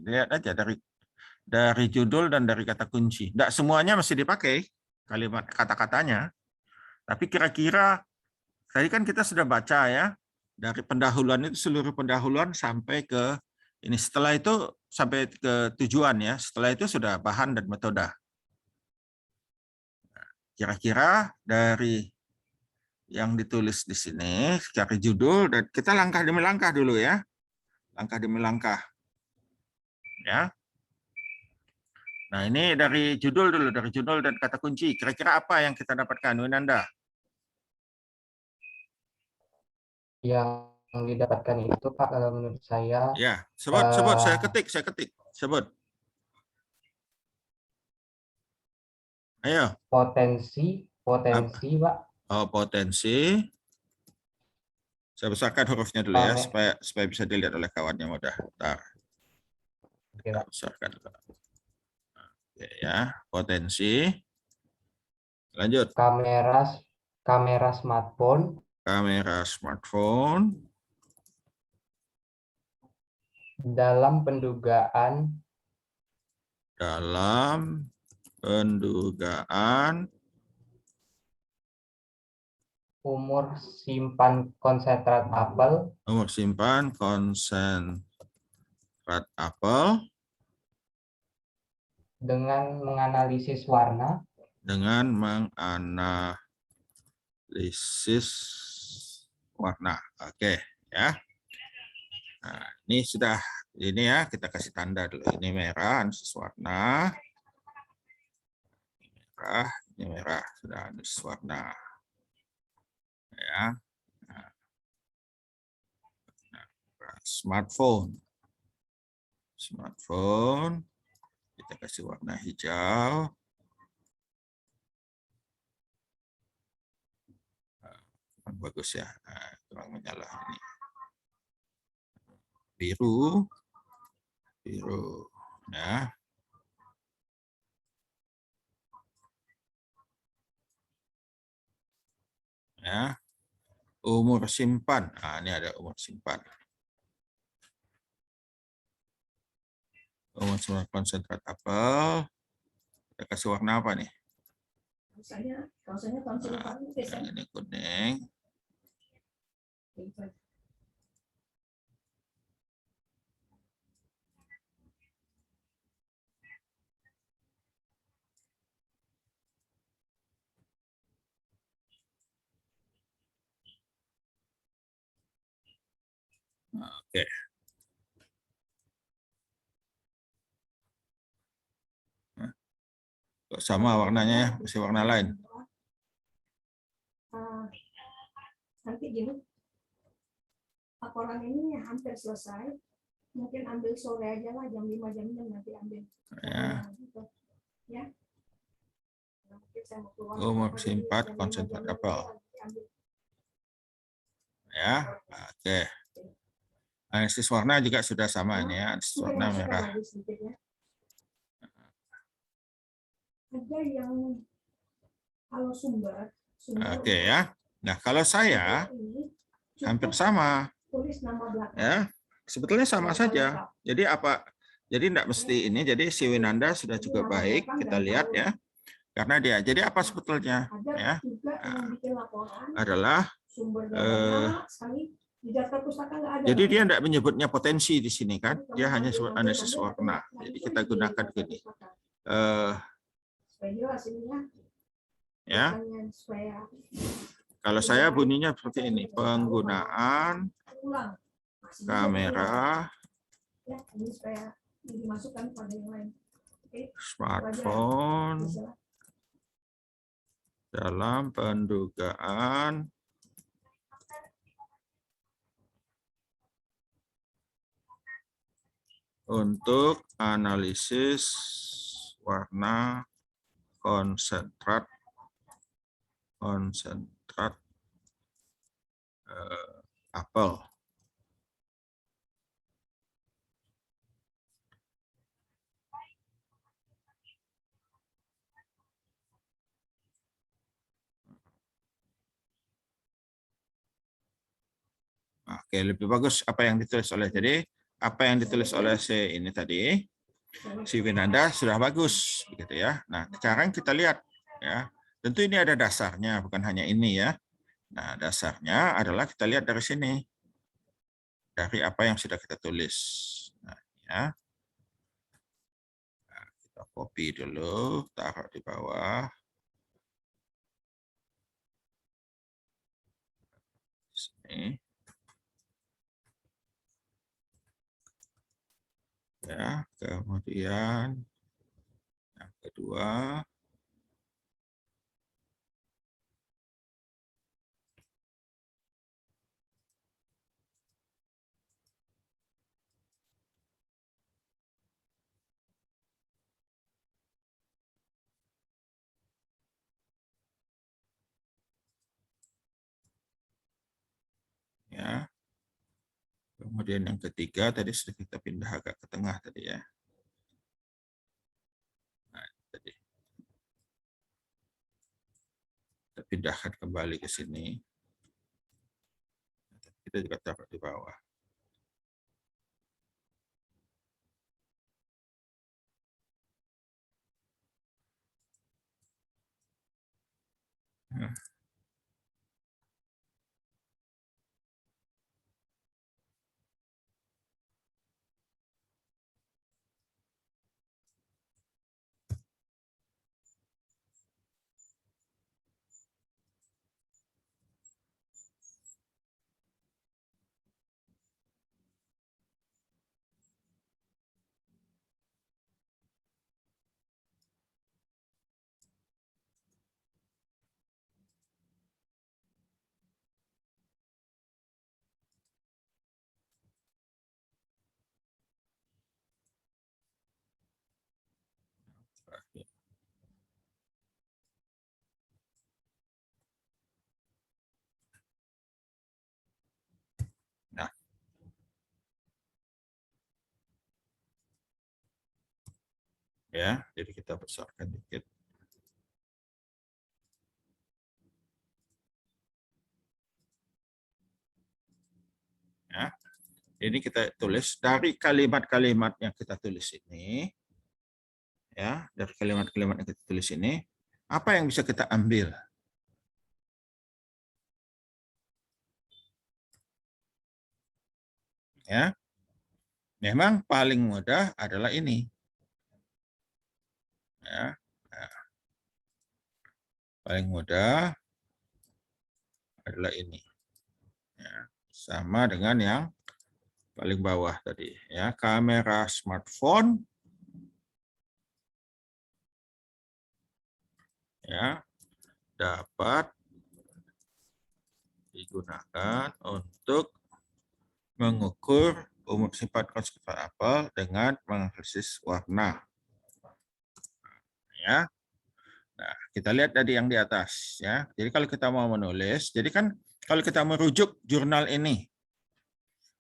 Speaker 1: Lihat aja dari judul dan dari kata kunci. Tidak semuanya mesti dipakai kalimat kata-katanya. Tapi kira-kira tadi kan kita sudah baca ya, dari pendahuluan itu seluruh pendahuluan sampai ke ini. Setelah itu sampai ke tujuan ya. Setelah itu sudah bahan dan metode. Kira-kira dari yang ditulis di sini, secara judul, dan kita langkah demi langkah dulu ya. Langkah demi langkah. Ya. Nah ini dari judul dulu, dari judul dan kata kunci. Kira-kira apa yang kita dapatkan, Winanda?
Speaker 5: Yang didapatkan itu Pak, kalau menurut saya
Speaker 1: Ya, sebut, saya ketik. Sebut. Ayo.
Speaker 5: potensi Pak.
Speaker 1: Oh, potensi. Saya besarkan hurufnya dulu ya,
Speaker 5: Kame-
Speaker 1: supaya bisa dilihat oleh kawannya mudah. Bentar.
Speaker 5: Oke,
Speaker 1: Kita
Speaker 5: Pak.
Speaker 1: besarkan dulu. Oke, ya, potensi. Lanjut.
Speaker 5: Kamera smartphone
Speaker 1: Kamera smartphone
Speaker 5: dalam pendugaan umur simpan konsentrat apel
Speaker 1: umur simpan konsentrat apel
Speaker 5: dengan menganalisis warna
Speaker 1: warna. Oke, ya. Nah, ini sudah ya, kita kasih tanda dulu. Ini merah, analisis warna. Ini merah, sudah analisis warna. Ya. Nah, smartphone, kita kasih warna hijau. Bagus ya, kurang menyala ini. Biru, ya. Ya. Umur simpan, nah, ini ada umur simpan. Umur simpan konsentrat apel. Kita kasih warna apa nih?
Speaker 3: Kaosanya tahun silver lukis ya.
Speaker 1: Ini kuning. Oke. Nah, kok sama warnanya ya, masih warna lain.
Speaker 3: Nanti gini, laporan ini hampir selesai. Mungkin ambil sore aja lah, jam 5 jam 6 nanti ambil.
Speaker 1: Ya.
Speaker 3: Gitu. Ya. Mungkin saya mau keluar.
Speaker 1: Umur
Speaker 3: Jadi
Speaker 1: 4
Speaker 3: jam 5
Speaker 1: konsentrat
Speaker 3: jam 6
Speaker 1: apel.
Speaker 3: nanti ambil.
Speaker 1: Ya, oke. Analisis warna juga sudah sama ini ya, analisis
Speaker 3: Sudah
Speaker 1: warna
Speaker 3: masukkan
Speaker 1: merah.
Speaker 3: lagi sedikit ya. Ada yang kalau sumber
Speaker 1: Oke ya. Nah, kalau saya
Speaker 3: ini
Speaker 1: hampir
Speaker 3: cukup
Speaker 1: sama
Speaker 3: tulis nama belakang.
Speaker 1: ya. Sebetulnya sama
Speaker 3: Nama
Speaker 1: saja.
Speaker 3: lengkap.
Speaker 1: Jadi apa? Jadi tidak mesti ini. Jadi si Winanda sudah
Speaker 3: Jadi
Speaker 1: cukup
Speaker 3: nama
Speaker 1: baik.
Speaker 3: belakang
Speaker 1: Kita
Speaker 3: dan
Speaker 1: lihat
Speaker 3: tahun.
Speaker 1: ya. Karena dia. Jadi apa sebetulnya?
Speaker 3: Ada
Speaker 1: Ya,
Speaker 3: juga yang bikin laporan
Speaker 1: adalah
Speaker 3: sumbernya banyak sekali di daftar pustaka nggak ada.
Speaker 1: jadi dia tidak menyebutnya potensi di sini kan.
Speaker 3: Jadi
Speaker 1: Dia
Speaker 3: kamu
Speaker 1: hanya
Speaker 3: ambil,
Speaker 1: sebut
Speaker 3: ambil,
Speaker 1: analisis
Speaker 3: ambil,
Speaker 1: warna.
Speaker 3: nah,
Speaker 1: Jadi
Speaker 3: itu
Speaker 1: kita
Speaker 3: di
Speaker 1: gunakan
Speaker 3: daftar
Speaker 1: gini.
Speaker 3: pustaka. Supaya jelas ini ya.
Speaker 1: Ya.
Speaker 3: Bukannya supaya
Speaker 1: Kalau saya bunyinya seperti ini. Penggunaan
Speaker 3: ulang. Masih juga
Speaker 1: kamera
Speaker 3: ya, ini supaya dimasukkan pada yang lain. Oke,
Speaker 1: smartphone
Speaker 3: bisa.
Speaker 1: dalam pendugaan untuk analisis warna konsentrat apel. Oke, lebih bagus apa yang ditulis oleh apa yang ditulis oleh ini tadi si Winanda sudah bagus begitu ya. Nah, sekarang kita lihat ya. Tentu ini ada dasarnya, bukan hanya ini ya. Nah, dasarnya adalah kita lihat dari sini. Dari apa yang sudah kita tulis. Nah, ya. Nah, kita copy dulu, taruh di bawah. Sini. Ya, kemudian yang kedua. Ya. Kemudian yang ketiga tadi sudah kita pindah agak ke tengah tadi ya. Nah, tadi. Kita pindahkan kembali ke sini. Kita juga taruh di bawah. Nah. Nah. Ya, jadi kita besarkan dikit. Ya. Ini kita tulis dari kalimat-kalimat yang kita tulis ini. Ya, dari kalimat-kalimat yang kita tulis ini, apa yang bisa kita ambil? Ya. Memang paling mudah adalah ini. Ya. Nah. Paling mudah adalah ini. Ya. Sama dengan yang paling bawah tadi ya, kamera smartphone ya dapat digunakan untuk mengukur umur sifat konsentrat apel dengan menganalisis warna. Ya. Nah, kita lihat tadi yang di atas ya. Jadi kalau kita mau menulis, jadi kan kalau kita merujuk jurnal ini,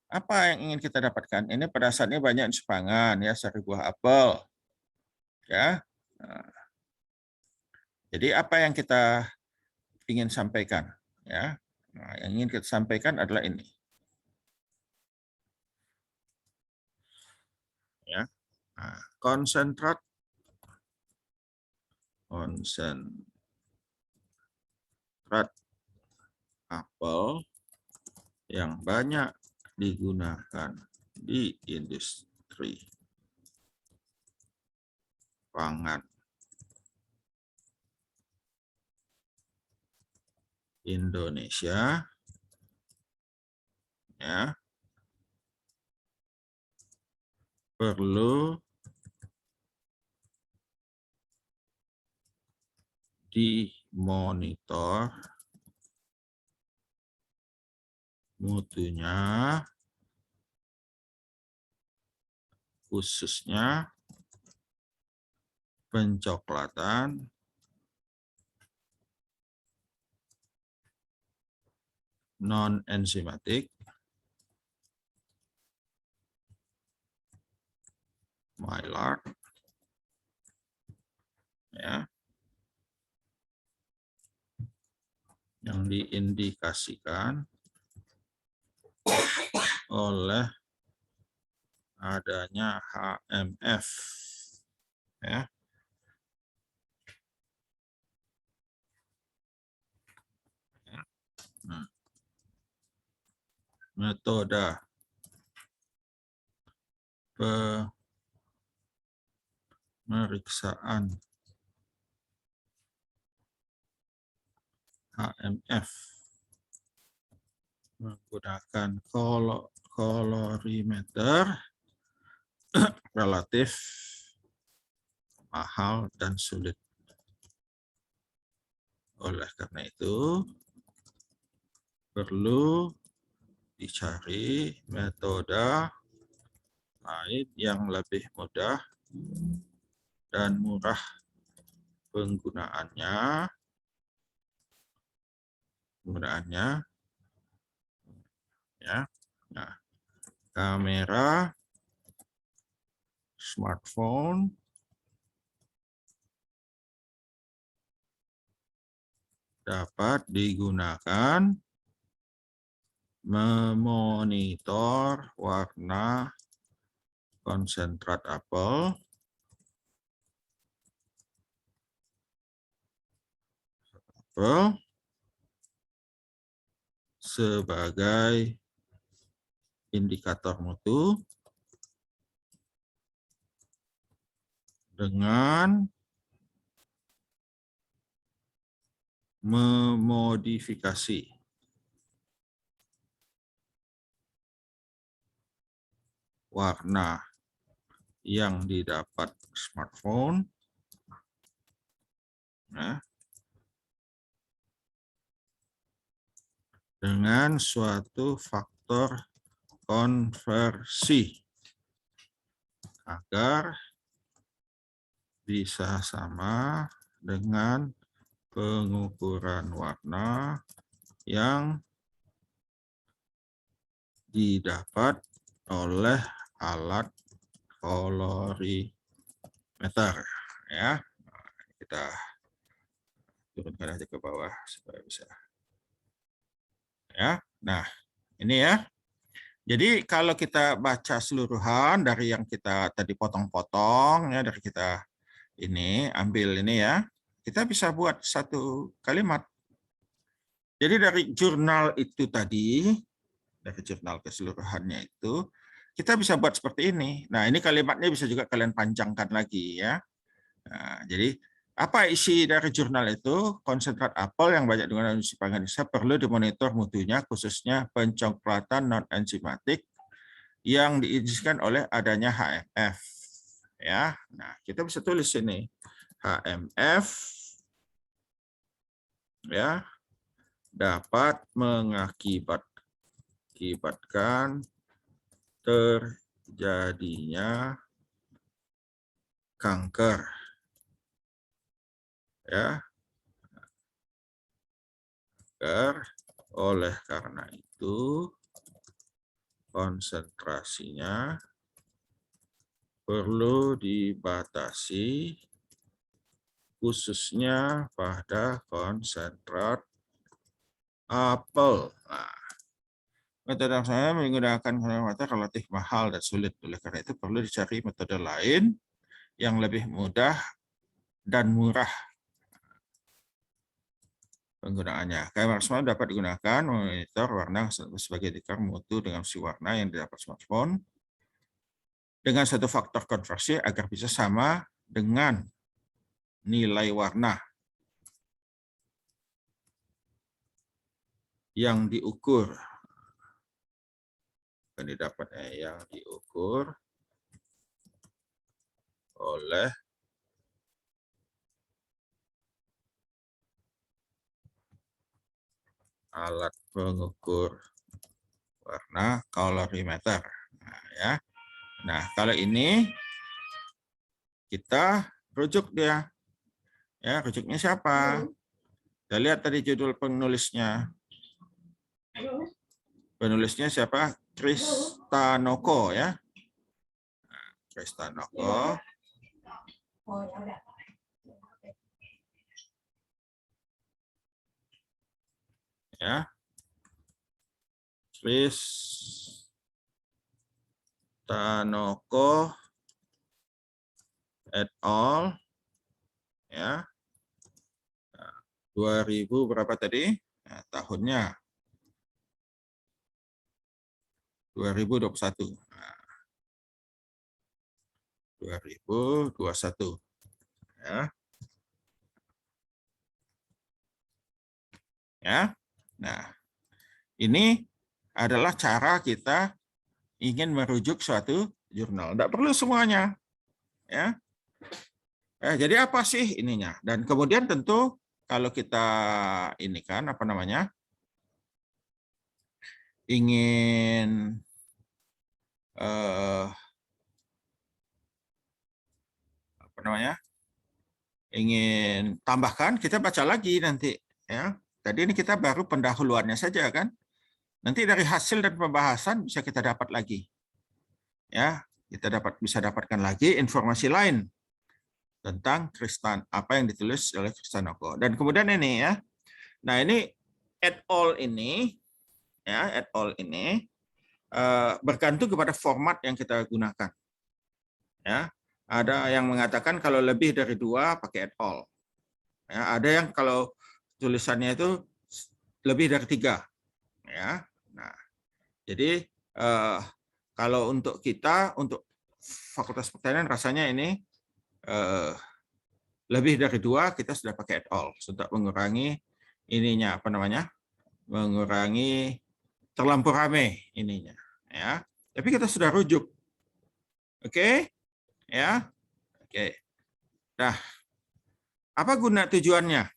Speaker 1: apa yang ingin kita dapatkan? Ini pada saatnya banyak sepangan ya, 1.000 buah apel. Ya. Nah, jadi apa yang kita ingin sampaikan ya? Nah, yang ingin kita sampaikan adalah ini. Ya. Nah, konsentrat apel yang banyak digunakan di industri pangan Indonesia ya perlu dimonitor mutunya, khususnya pencoklatan non-enzimatik, Maillard, ya, yang diindikasikan oleh adanya HMF, ya. Nah, metode pemeriksaan HMF menggunakan kolorimeter relatif mahal dan sulit. Oleh karena itu, perlu dicari metode lain yang lebih mudah dan murah penggunaannya ya. Nah, kamera smartphone dapat digunakan memonitor warna konsentrat apel sebagai indikator mutu dengan memodifikasi warna yang didapat smartphone ya, dengan suatu faktor konversi agar bisa sama dengan pengukuran warna yang didapat oleh alat kolorimeter ya. Kita turunkan aja ke bawah supaya bisa ya. Nah, ini ya. Jadi kalau kita baca seluruhan dari yang kita tadi potong-potong ya, dari kita ini ambil ini ya, kita bisa buat satu kalimat. Jadi dari jurnal itu tadi, dari jurnal keseluruhannya itu, kita bisa buat seperti ini. Nah, ini kalimatnya bisa juga kalian panjangkan lagi ya. Nah, jadi apa isi dari jurnal itu? Konsentrat apel yang banyak digunakan industri pangan Indonesia perlu dimonitor mutunya, khususnya pencoklatan non-enzimatik yang diizinkan oleh adanya HMF. Ya, nah kita bisa tulis ini HMF ya dapat mengakibatkan terjadinya kanker. Ya, oleh karena itu konsentrasinya perlu dibatasi khususnya pada konsentrat apel. Nah, metode yang saya menggunakan konsentrat relatif mahal dan sulit. Oleh karena itu perlu dicari metode lain yang lebih mudah dan murah penggunaannya. Kamera smartphone dapat digunakan memonitor warna sebagai indikator mutu dengan si warna yang didapat smartphone dengan satu faktor konversi agar bisa sama dengan nilai warna yang diukur. Ini dapatnya yang diukur oleh alat pengukur warna colorimeter. Nah, ya. Nah, kalau ini kita rujuk dia. Ya, rujuknya siapa? Kita lihat tadi judul penulisnya. Penulisnya siapa? Kristanoko ya. Kristanoko.
Speaker 3: Oh, ya udah.
Speaker 1: Ya. Kristanoko et al. Ya. 2000 berapa tadi? Nah, tahunnya 2021. Nah, 2021. Ya. Ya. Nah, ini adalah cara kita ingin merujuk suatu jurnal. Tidak perlu semuanya. Ya. Jadi apa sih ininya? Dan kemudian tentu kalau kita ini kan apa namanya? Ingin apa namanya? Ingin tambahkan, kita baca lagi nanti ya. Tadi ini kita baru pendahuluannya saja kan. Nanti dari hasil dan pembahasan bisa kita dapat lagi. Ya, kita bisa dapatkan lagi informasi lain tentang apa yang ditulis oleh Kristanoko. Dan kemudian ini ya. Nah, ini et al ini ya, et al ini bergantung kepada format yang kita gunakan. Ya, ada yang mengatakan kalau lebih dari 2 pakai et al. Ya, ada yang kalau tulisannya itu lebih dari 3. Ya, nah, jadi kalau untuk kita untuk Fakultas Pertanian rasanya ini lebih dari 2 kita sudah pakai et al untuk mengurangi ininya apa namanya, mengurangi terlampau rame ininya. Ya, tapi kita sudah rujuk. Oke, ya, oke. Nah, apa guna tujuannya?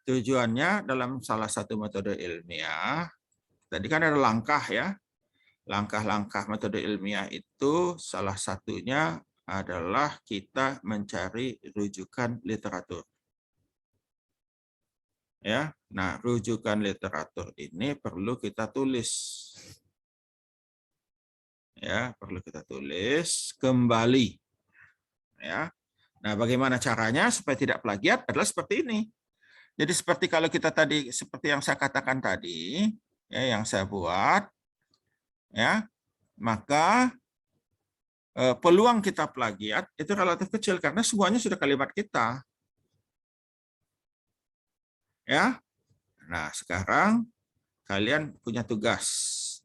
Speaker 1: Tujuannya dalam salah satu metode ilmiah, tadi kan ada langkah ya. Langkah-langkah metode ilmiah itu salah satunya adalah kita mencari rujukan literatur. Ya, nah rujukan literatur ini perlu kita tulis. Ya, perlu kita tulis kembali. Ya. Nah, bagaimana caranya supaya tidak plagiat adalah seperti ini. Jadi seperti kalau kita tadi seperti yang saya katakan tadi, ya yang saya buat ya, maka peluang kita plagiat itu relatif kecil karena semuanya sudah kalimat kita. Ya. Nah, sekarang kalian punya tugas.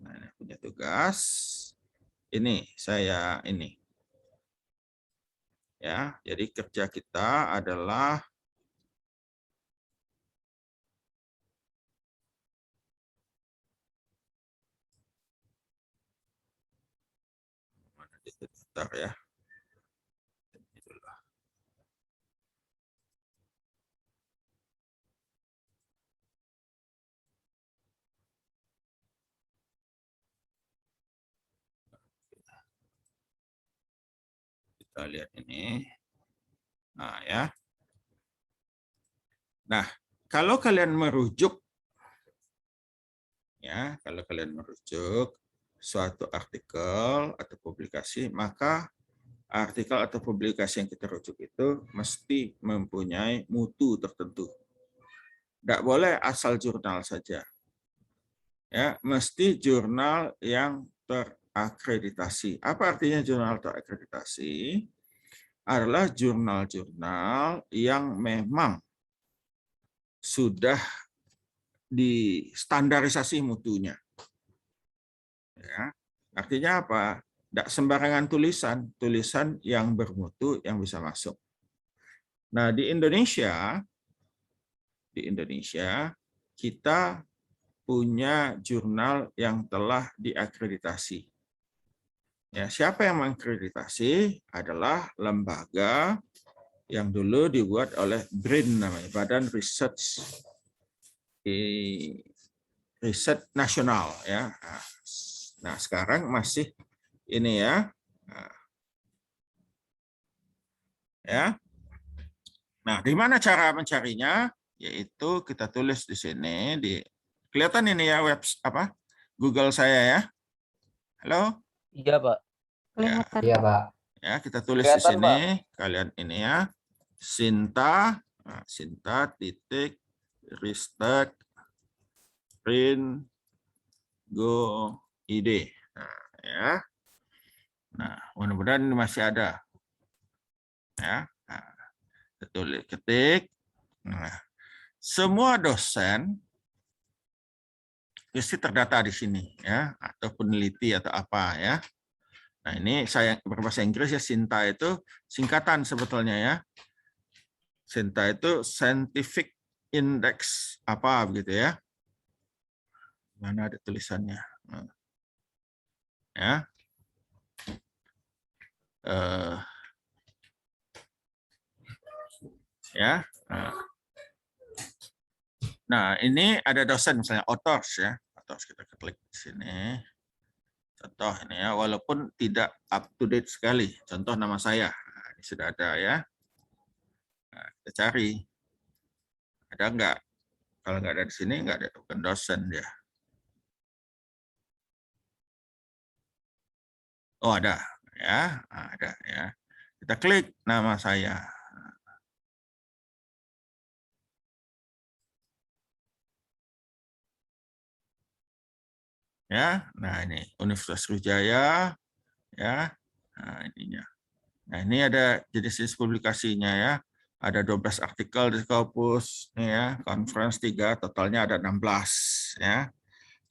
Speaker 1: Nah, punya tugas. Ini saya ini. Ya, jadi kerja kita adalah Bentar ya. Kita lihat ini. Nah, ya. Nah, kalau kalian merujuk suatu artikel atau publikasi, maka artikel atau publikasi yang kita rujuk itu mesti mempunyai mutu tertentu. Tidak boleh asal jurnal saja. Ya, mesti jurnal yang terakreditasi. Apa artinya jurnal terakreditasi? Adalah jurnal-jurnal yang memang sudah distandarisasi mutunya. Ya, artinya apa? Tidak sembarangan tulisan yang bermutu yang bisa masuk. Nah, di Indonesia kita punya jurnal yang telah diakreditasi. Ya, siapa yang mengakreditasi? Adalah lembaga yang dulu dibuat oleh BRIN namanya, Badan Riset Nasional ya. Nah, sekarang masih ini ya. Ya. Nah, di mana cara mencarinya? Yaitu kita tulis di sini kelihatan ini ya Google saya ya. Halo?
Speaker 2: Iya, Pak.
Speaker 1: Ya.
Speaker 5: Iya, Pak.
Speaker 1: Ya, kita tulis di
Speaker 2: Kelihatan,
Speaker 1: sini, kalian ini ya, Sinta titik Ristek Print Go ID. Nah, ya. Nah, mudah-mudahan ini masih ada. Ya. Nah, tulis ketik. Nah, semua dosen pasti terdata di sini ya, atau peneliti atau apa ya. Nah, ini saya berbahasa Inggris ya, Sinta itu singkatan sebetulnya ya. Sinta itu Scientific Index apa begitu ya. Mana ada tulisannya. Ya. Ya. Nah, ini ada dosen misalnya authors ya. Authors kita klik di sini. Contoh ini ya, walaupun tidak up to date sekali. Contoh nama saya. Nah, ini sudah ada ya. Nah, kita cari. Ada enggak? Kalau enggak ada di sini, enggak ada, bukan dosen dia. Oh, ada ya. Nah, ada ya. Kita klik nama saya. Ya, nah ini Universitas Sriwijaya ya. Nah, ininya. Nah, ini ada jenis publikasinya ya. Ada 12 artikel di Scopus nih ya, conference 3, totalnya ada 16 ya.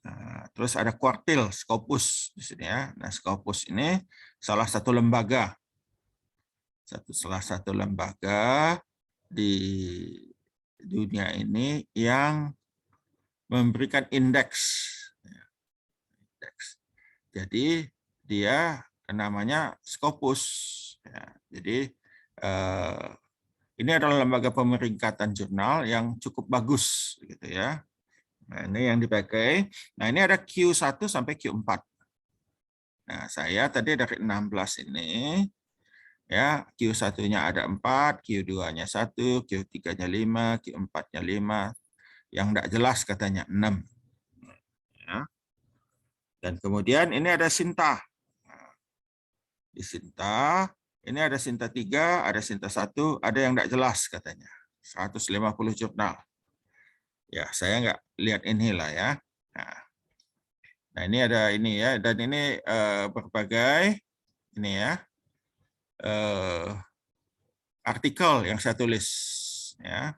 Speaker 1: Nah, terus ada kuartil Scopus di sini ya. Nah, Scopus ini salah satu lembaga. Salah satu lembaga di dunia ini yang memberikan indeks. Jadi dia namanya Scopus. Ya, jadi ini adalah lembaga pemeringkatan jurnal yang cukup bagus, gitu ya. Nah, ini yang dipakai. Nah, ini ada Q1 sampai Q4. Nah, saya tadi dari 16 ini, ya Q1-nya ada 4, Q2-nya 1, Q3-nya 5, Q4-nya 5. Yang tidak jelas katanya 6. Ya. Dan kemudian ini ada Sinta. Nah, di Sinta, ini ada Sinta 3, ada Sinta 1, ada yang tidak jelas katanya. 150 jurnal. Ya, saya nggak lihat inilah ya. Nah, ini ada ini ya, dan ini berbagai ini ya artikel yang saya tulis ya,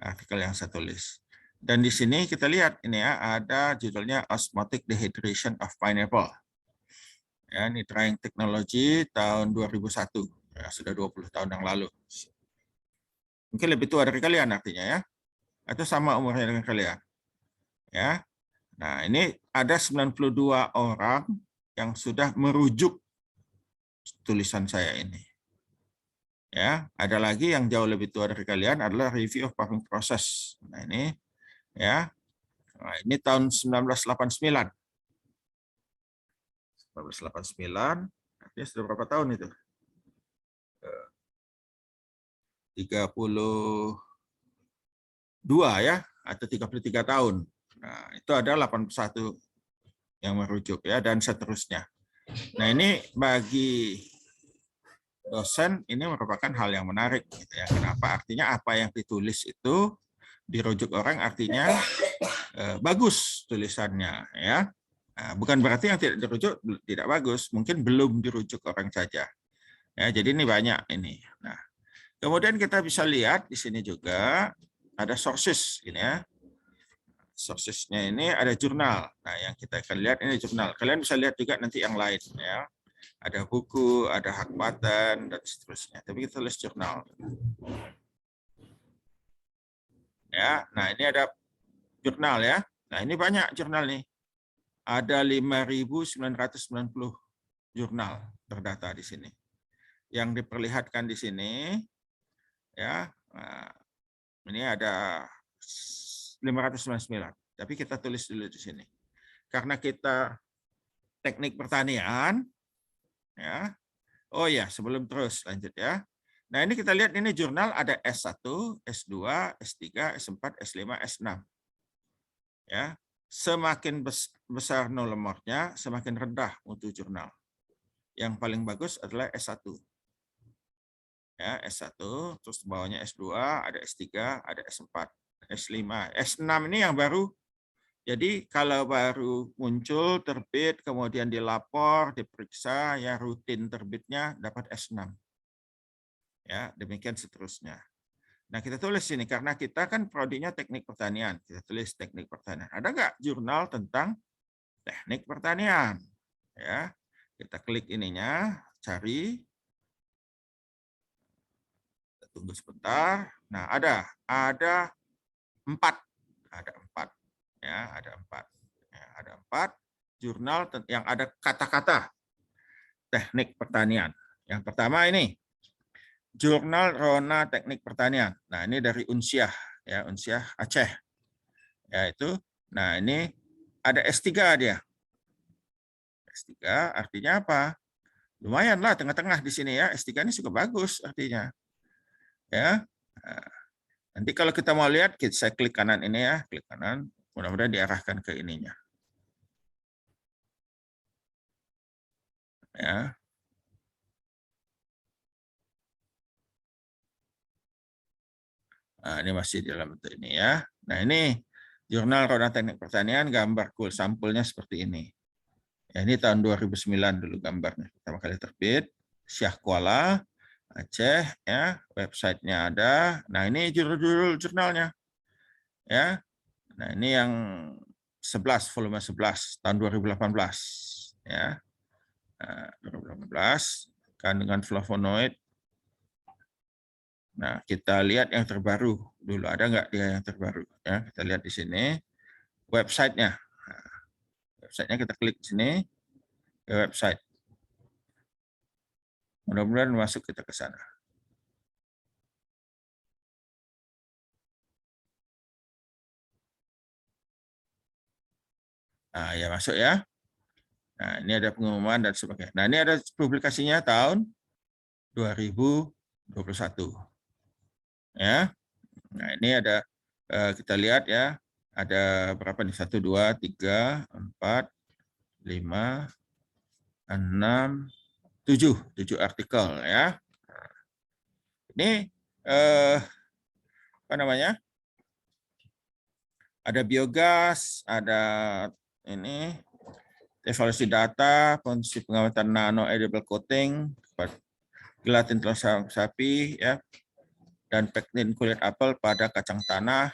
Speaker 1: artikel yang saya tulis. Dan di sini kita lihat ini ya, ada judulnya Osmotic Dehydration of Pineapple. Ya, ini Trying Technology tahun 2001. Ya, sudah 20 tahun yang lalu. Mungkin lebih tua dari kalian artinya ya. Atau sama umurnya dengan kalian. Ya. Nah, ini ada 92 orang yang sudah merujuk tulisan saya ini. Ya, ada lagi yang jauh lebih tua dari kalian adalah Review of Farming Process. Nah, ini ya. Nah, ini tahun 1989. 1989, artinya sudah berapa tahun itu? 32 ya, atau 33 tahun. Nah, itu ada 81 yang merujuk ya, dan seterusnya. Nah, ini bagi dosen ini merupakan hal yang menarik gitu ya. Kenapa? Artinya apa yang ditulis itu dirujuk orang, artinya bagus tulisannya ya. Nah, bukan berarti yang tidak dirujuk tidak bagus, mungkin belum dirujuk orang saja. Ya, jadi ini banyak ini. Nah, kemudian kita bisa lihat di sini juga ada sources ini ya. Sourcesnya ini ada jurnal. Nah, yang kita akan lihat ini jurnal. Kalian bisa lihat juga nanti yang lain ya. Ada buku, ada hak paten dan seterusnya. Tapi kita tulis jurnal. Ya, nah ini ada jurnal ya. Nah, ini banyak jurnal nih. Ada 5.990 jurnal terdata di sini. Yang diperlihatkan di sini ya. Nah, ini ada 599. Tapi kita tulis dulu di sini. Karena kita teknik pertanian ya. Oh ya, sebelum terus lanjut ya. Nah, ini kita lihat ini jurnal ada S1, S2, S3, S4, S5, S6. Ya. Semakin besar nomornya, semakin rendah mutu jurnal. Yang paling bagus adalah S1. Ya, S1, terus bawahnya S2, ada S3, ada S4, S5, S6 ini yang baru. Jadi kalau baru muncul, terbit, kemudian dilapor, diperiksa, ya rutin terbitnya dapat S6. Ya, demikian seterusnya. Nah, kita tulis ini karena kita kan prodinya teknik pertanian. Kita tulis teknik pertanian. Ada nggak jurnal tentang teknik pertanian? Ya, kita klik ininya, cari. Kita tunggu sebentar. Nah, ada 4. Ada 4. Ya, ada 4. Ya, ada 4 jurnal yang ada kata-kata teknik pertanian. Yang pertama ini Jurnal Rona Teknik Pertanian. Nah, ini dari Unsiah ya, Unsiah Aceh. Ya, itu. Nah, ini ada S3 dia. S3 artinya apa? Lumayan lah tengah-tengah di sini ya. S3 ini juga bagus artinya. Ya. Nah, nanti kalau kita mau lihat, saya klik kanan ini ya, klik kanan. Mudah-mudahan diarahkan ke ininya. Ya. Nah, ini masih di dalam bentuk ini ya. Nah, ini Jurnal Rona Teknik Pertanian, gambar cool sampulnya seperti ini. Ya, ini tahun 2009 dulu gambarnya. Pertama kali terbit. Syah Kuala, Aceh, ya. Websitenya ada. Nah, ini judul jurnalnya. Ya. Nah, ini yang 11, volume 11, tahun 2018. Ya. Nah, 2018, kandungan flavonoid. Nah, kita lihat yang terbaru dulu. Ada nggak dia yang terbaru? Ya, kita lihat di sini websitenya. Nah, websitenya kita klik di sini ke website. Mudah-mudahan masuk kita ke sana. Nah, ya masuk ya. Nah, ini ada pengumuman dan sebagainya. Nah, ini ada publikasinya tahun 2021. Ya. Nah, ini ada kita lihat ya, ada berapa nih? 1 2 3 4 5 6 7 artikel ya. Ini apa namanya? Ada biogas, ada ini evaluasi data, fungsi pengamatan nano edible coating, gelatin telur sapi ya, dan pektin kulit apel pada kacang tanah.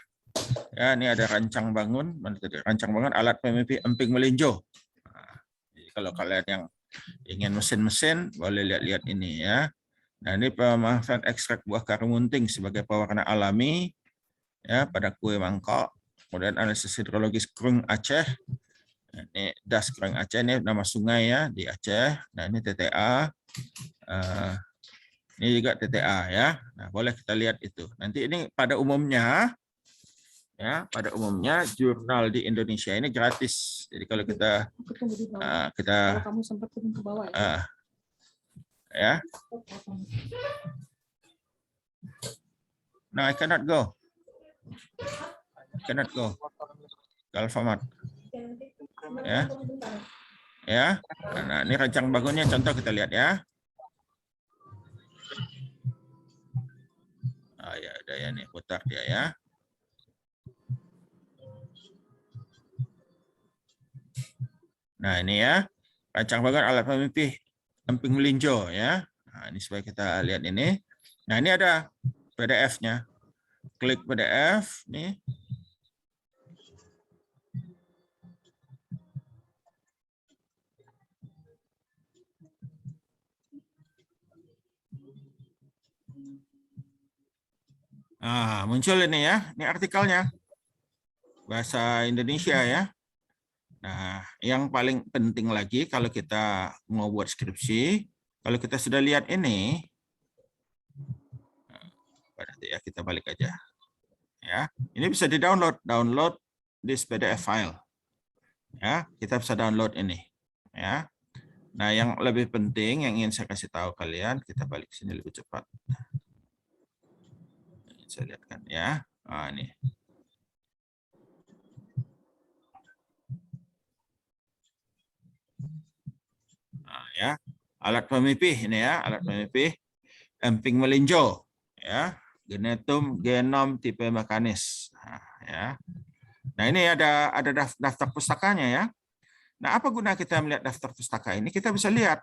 Speaker 1: Ya, ini ada rancang bangun, mana tadi? Rancang bangun alat PMP emping melinjo. Nah, kalau kalian yang ingin mesin-mesin boleh lihat-lihat ini ya. Nah, ini pemanfaatan ekstrak buah karimunting sebagai pewarna alami ya pada kue mangkok. Kemudian analisis hidrologis Krung Aceh Ini Das Kreng Aceh, ini nama sungai ya di Aceh. Nah ini TTA. Ini juga TTA ya. Nah boleh kita lihat itu. Nanti ini pada umumnya ya, pada umumnya jurnal di Indonesia ini gratis. Jadi kalau kita
Speaker 3: Aku tunggu di bawah. Kalau
Speaker 1: kita
Speaker 3: kamu sempat turun ke bawah ya.
Speaker 1: ya. No, I cannot go. I cannot go. Ke Alfamart. Ya. Ya. Nah, ini rancang bangunnya contoh kita lihat ya. Oh ya, ada ya nih, putar dia ya. Nah, ini ya. Rancang bangun alat pemipih emping melinjo ya. Nah, ini supaya kita lihat ini. Nah, ini ada PDF-nya. Klik PDF nih. Nah, muncul ini ya. Ini artikelnya. Bahasa Indonesia ya. Nah, yang paling penting lagi kalau kita mau buat skripsi, kalau kita sudah lihat ini, berarti ya kita balik aja. Ya, ini bisa di-download, download this PDF file. Ya, kita bisa download ini. Ya. Nah, yang lebih penting yang ingin saya kasih tahu kalian, kita balik sini lebih cepat. Saya lihatkan ya. Nah, ini. Nah, ya. Alat pemipih ini ya, alat pemipih emping melinjo ya. Genom tipe mekanis. Nah, ya. Nah, ini ada daftar pustakanya ya. Nah, apa guna kita melihat daftar pustaka ini? Kita bisa lihat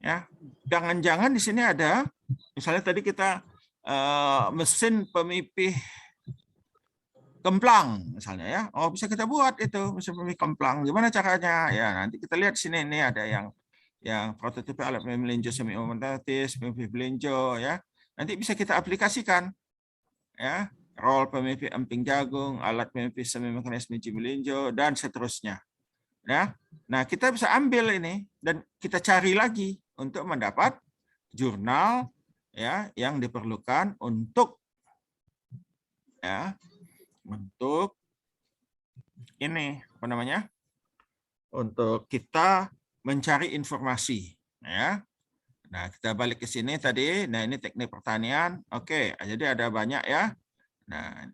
Speaker 1: ya. Jangan-jangan di sini ada misalnya tadi kita mesin pemipih kemplang misalnya ya. Oh, bisa kita buat itu mesin pemipih kemplang. Gimana caranya? Ya, nanti kita lihat di sini ini ada yang prototipe alat pemipih melinjo semi otomatis, pemipih melinjo ya. Nanti bisa kita aplikasikan ya. Roll pemipih emping jagung, alat pemipih semi mekanis biji melinjo dan seterusnya. Ya. Nah, kita bisa ambil ini dan kita cari lagi untuk mendapat jurnal ya yang diperlukan untuk ya untuk ini apa namanya? Untuk kita mencari informasi ya. Nah, kita balik ke sini tadi. Nah, ini teknik pertanian. Oke, jadi ada banyak ya. Nah,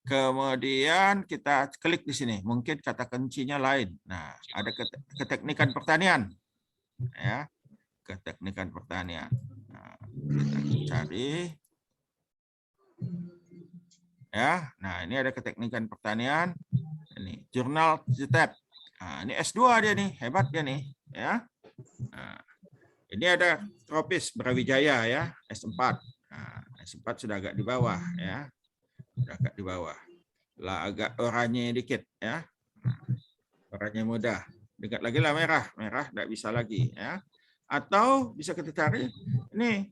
Speaker 1: kemudian kita klik di sini. Mungkin kata kuncinya lain. Nah, ada keteknikan pertanian. Ya, keteknikan pertanian. Nah, kita cari. Ya, nah ini ada keteknikan pertanian. Ini jurnal JTEP. Nah, ini S2 dia nih, hebat dia nih. Ya. Nah, ini ada tropis Brawijaya ya, S4. Nah, S4 sudah agak di bawah ya. Sudah agak di bawah. Lah agak oranye dikit ya. Oranye mudah. Dekat lagi lah merah. Merah tidak bisa lagi ya. Atau bisa kita cari ini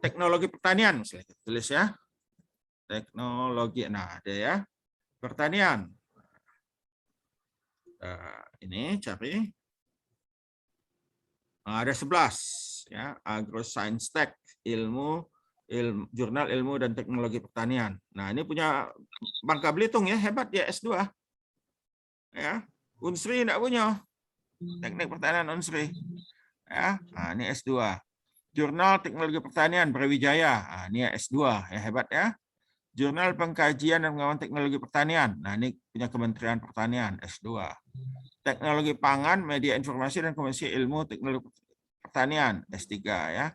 Speaker 1: teknologi pertanian misalnya. Tulis ya. Teknologi. Nah, ada ya. Pertanian. Nah, ini cari. Nah, ada 11 ya, AgroScience Tech, jurnal ilmu dan teknologi pertanian. Nah, ini punya Bangka Belitung ya, hebat ya S2. Ya, Unsri enggak punya. Teknik pertanian Unsri. Ya, nah, ini S2. Jurnal Teknologi Pertanian Brawijaya. Nah, ini S2 ya, hebat ya. Jurnal Pengkajian dan Pengembangan Teknologi Pertanian. Nah, ini punya Kementerian Pertanian S2. Teknologi Pangan, Media Informasi dan Komunikasi Ilmu Teknologi Pertanian S3 ya.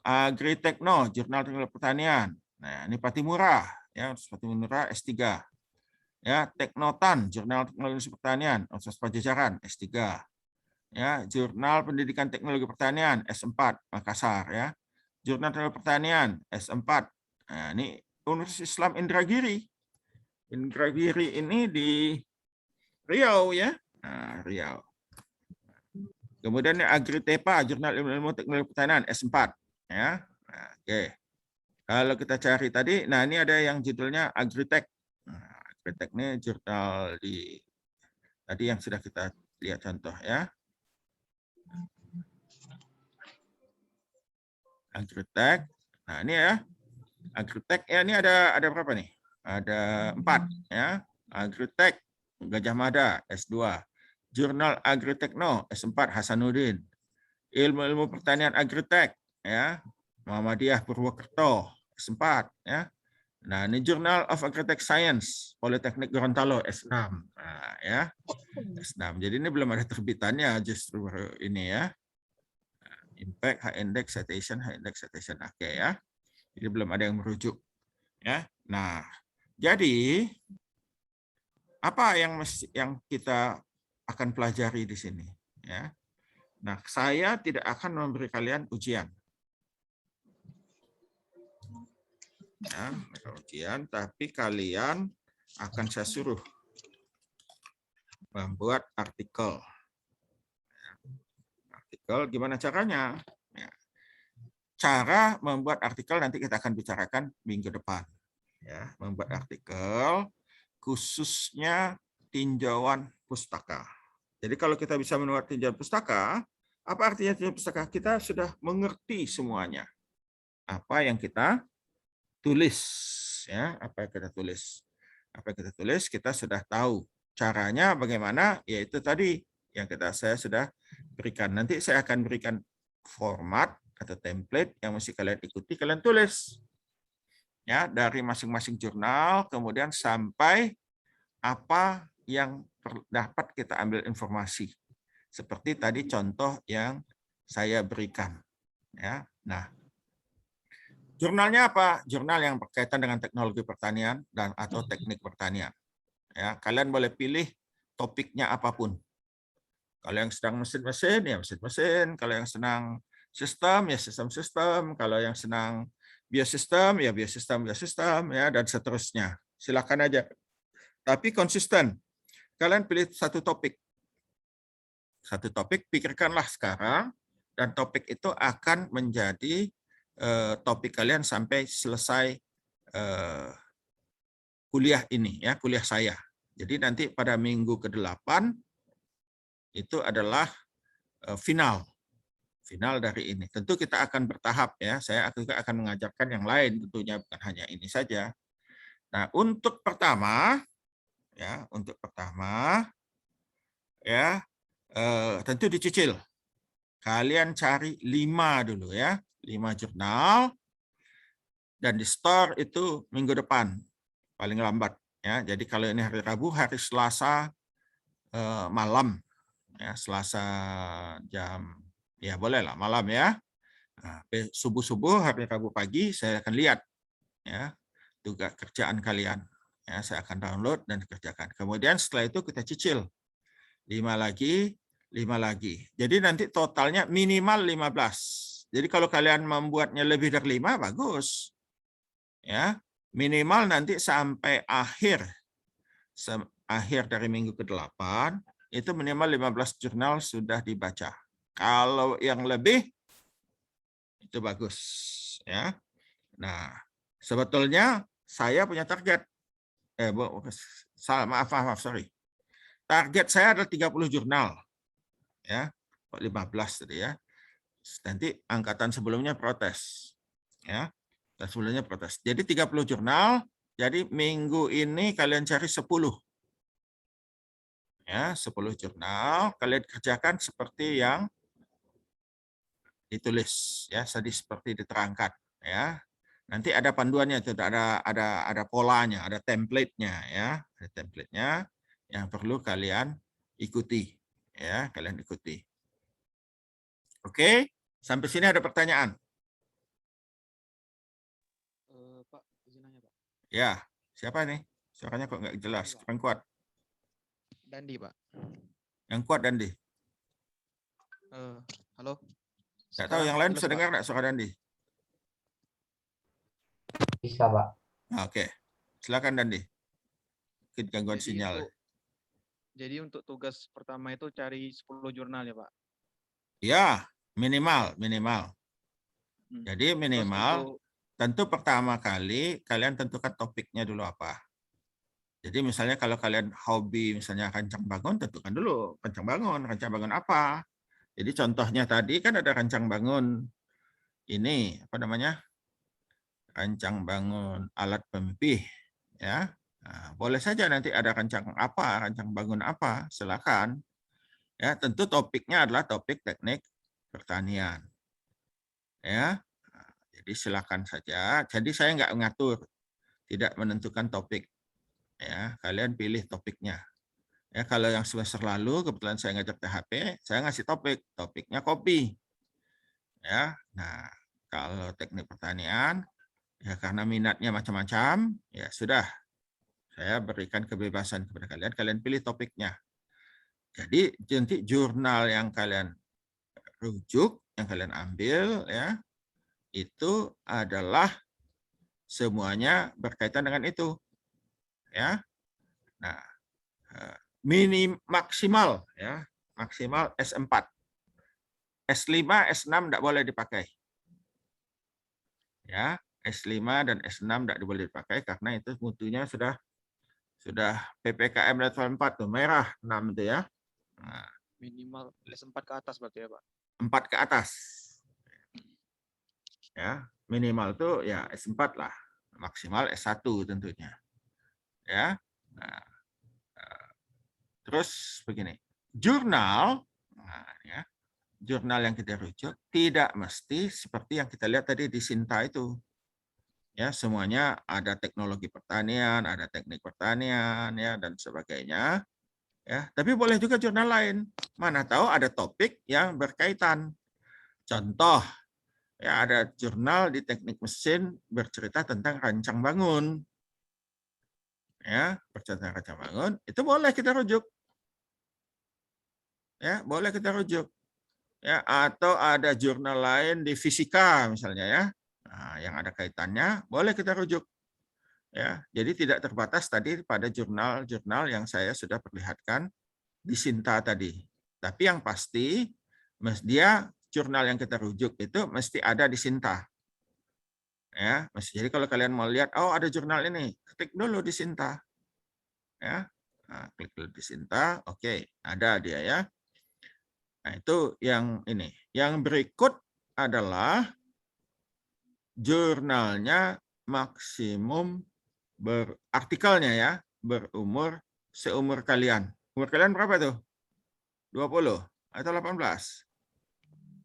Speaker 1: Agritekno, Jurnal Teknologi Pertanian. Nah, ini Patimura ya, Patimura S3. Ya, Teknotan, Jurnal Teknologi Pertanian Universitas Pajajaran S3. Ya, Jurnal Pendidikan Teknologi Pertanian S4 Makassar ya. Jurnal Teknologi Pertanian S4. Nah, ini Universitas Islam Indragiri. Indragiri ini di Riau ya. Nah, Riau. Kemudian Agritepa, Jurnal Ilmu Teknologi Pertanian S4 ya. Nah, oke. Kalau kita cari tadi, nah ini ada yang judulnya Agritech. Nah, Agritech ini jurnal di tadi yang sudah kita lihat contoh ya. Agritech. Nah ini ya, Agritech ya ini ada berapa nih? Ada 4 ya. Agritech Gajah Mada S2. Jurnal Agritekno S4 Hasanuddin. Ilmu-ilmu pertanian Agritech ya. Muhammadiyah Purwokerto S4 ya. Nah, ini Journal of Agritech Science Politeknik Gorontalo S6. Nah, ya. S6. Jadi ini belum ada terbitannya justru ini ya. Impact, high index, citation, oke ya. Jadi belum ada yang merujuk ya. Nah, jadi apa yang kita akan pelajari di sini ya. Nah, saya tidak akan memberi kalian ujian. Ya, ujian, tapi kalian akan saya suruh membuat artikel. Artikel gimana caranya? Ya. Cara membuat artikel nanti kita akan bicarakan minggu depan. Ya, membuat artikel khususnya tinjauan pustaka. Jadi kalau kita bisa membuat tinjauan pustaka, apa artinya tinjauan pustaka? Kita sudah mengerti semuanya. Apa yang kita tulis ya, apa yang kita tulis kita sudah tahu caranya bagaimana, yaitu tadi yang saya sudah berikan. Nanti saya akan berikan format atau template yang mesti kalian ikuti, kalian tulis ya dari masing-masing jurnal, kemudian sampai apa yang dapat kita ambil informasi seperti tadi contoh yang saya berikan ya. Nah, jurnalnya apa? Jurnal yang berkaitan dengan teknologi pertanian dan atau teknik pertanian. Ya, kalian boleh pilih topiknya apapun. Kalau yang sedang mesin-mesin, ya mesin-mesin. Kalau yang senang sistem, ya sistem-sistem. Kalau yang senang biosistem, ya biosistem, ya dan seterusnya. Silakan aja. Tapi konsisten. Kalian pilih satu topik. Satu topik, pikirkanlah sekarang, dan topik itu akan menjadi topik kalian sampai selesai kuliah ini ya, kuliah saya. Jadi nanti pada minggu ke-8 itu adalah final dari ini. Tentu kita akan bertahap ya. Saya juga akan mengajarkan yang lain tentunya, bukan hanya ini saja. Nah, untuk pertama ya tentu dicicil. Kalian cari 5 dulu ya. 5 jurnal dan di store itu minggu depan paling lambat ya. Jadi kalau ini hari Rabu, hari Selasa malam ya, Selasa jam ya bolehlah malam ya. Nah, subuh-subuh hari Rabu pagi saya akan lihat ya tugas kerjaan kalian ya, saya akan download dan kerjakan. Kemudian setelah itu kita cicil 5 lagi. Jadi nanti totalnya minimal 15. Jadi kalau kalian membuatnya lebih dari 5 bagus. Ya, minimal nanti sampai akhir dari minggu ke-8 itu minimal 15 jurnal sudah dibaca. Kalau yang lebih itu bagus ya. Nah, sebetulnya saya punya target. Maaf, sorry. Target saya adalah 30 jurnal. Ya, 15 tadi ya. Nanti angkatan sebelumnya protes. Ya. Dan sebelumnya protes. Jadi 30 jurnal, jadi minggu ini kalian cari 10. Ya, 10 jurnal kalian kerjakan seperti yang ditulis ya, seperti diterangkan ya. Nanti ada panduannya itu, ada polanya, ada template-nya ya, ada template-nya yang perlu kalian ikuti ya, kalian ikuti. Oke, sampai sini ada pertanyaan?
Speaker 6: Pak, izin nanya, Pak.
Speaker 1: Ya, siapa nih? Suaranya kok nggak jelas, kurang kuat.
Speaker 6: Dandi, Pak.
Speaker 1: Yang kuat Dandi.
Speaker 6: Halo.
Speaker 1: Nggak tahu yang lain bisa
Speaker 6: jelas, Pak?
Speaker 1: dengar nggak suara Dandi?
Speaker 5: Bisa, Pak.
Speaker 1: Nah, oke, silakan Dandi. Mungkin gangguan
Speaker 6: Jadi
Speaker 1: sinyal.
Speaker 6: Jadi untuk tugas pertama itu cari 10 jurnal ya, Pak?
Speaker 1: Ya, minimal.
Speaker 6: Hmm.
Speaker 1: Jadi
Speaker 6: Terus
Speaker 1: minimal.
Speaker 6: untuk
Speaker 1: tentu pertama kali kalian tentukan topiknya dulu apa. Jadi misalnya kalau kalian hobi misalnya rancang bangun, tentukan dulu rancang bangun apa. Jadi contohnya tadi kan ada rancang bangun ini apa namanya? Rancang bangun alat pemipih ya. Nah, boleh saja nanti ada rancang bangun apa, silakan. Ya, tentu topiknya adalah topik teknik pertanian. Ya. Nah, jadi silakan saja. Jadi saya nggak mengatur, tidak menentukan topik. Ya, kalian pilih topiknya. Ya, kalau yang semester lalu kebetulan saya ngajar THP, saya ngasih topiknya kopi. Ya. Nah, kalau teknik pertanian ya karena minatnya macam-macam, ya sudah. Saya berikan kebebasan kepada kalian, kalian pilih topiknya. Jadi nanti jurnal yang kalian rujuk, yang kalian ambil ya, itu adalah semuanya berkaitan dengan itu. Ya. Nah, maksimal ya, maksimal S4. S5, S6 tidak boleh dipakai. Ya, S5 dan S6 tidak boleh dipakai karena itu mutunya sudah PPKM level 4 tuh, merah 6 itu ya. Nah,
Speaker 6: Minimal S4 ke atas berarti ya, Pak.
Speaker 1: 4 ke atas. Ya, minimal tuh ya S4 lah. Maksimal S1 tentunya. Ya. Nah, terus begini. Jurnal ya, jurnal yang kita rujuk tidak mesti seperti yang kita lihat tadi di Sinta itu. Ya, semuanya ada teknologi pertanian, ada teknik pertanian ya dan sebagainya. Ya, tapi boleh juga jurnal lain. Mana tahu ada topik yang berkaitan. Contoh, ya ada jurnal di teknik mesin bercerita tentang rancang bangun. Ya, bercerita tentang rancang bangun, itu boleh kita rujuk. Ya, boleh kita rujuk. Ya, atau ada jurnal lain di fisika misalnya ya. Nah, yang ada kaitannya boleh kita rujuk. Ya, jadi tidak terbatas tadi pada jurnal-jurnal yang saya sudah perlihatkan di Sinta tadi. Tapi yang pasti dia jurnal yang kita rujuk itu mesti ada di Sinta. Ya, jadi kalau kalian mau lihat, oh ada jurnal ini, klik dulu di Sinta. Ya, nah, klik dulu di Sinta, oke, ada dia ya. Nah itu yang ini. Yang berikut adalah jurnalnya maksimum artikelnya ya, berumur seumur kalian. Umur kalian berapa tuh? 20 atau 18?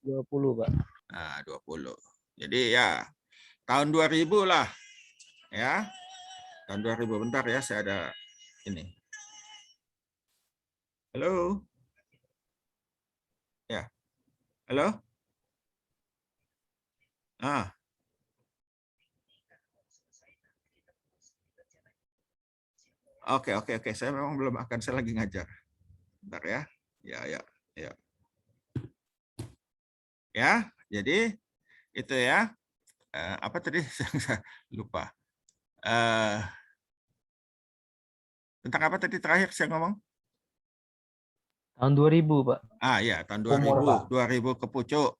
Speaker 7: 20, Pak.
Speaker 1: Nah, 20. Jadi ya tahun 2000 lah. Ya. Tahun 2000 bentar ya, saya ada ini. Halo. Ya. Halo? Ah. Oke. Saya memang belum akan, saya lagi ngajar. Bentar ya. Ya. Ya, jadi itu ya. Apa tadi? Saya lupa. Tentang apa tadi terakhir saya ngomong?
Speaker 7: Tahun 2000, Pak.
Speaker 1: Ah ya, tahun
Speaker 5: Umur,
Speaker 1: 2000. 2000 ke pucuk.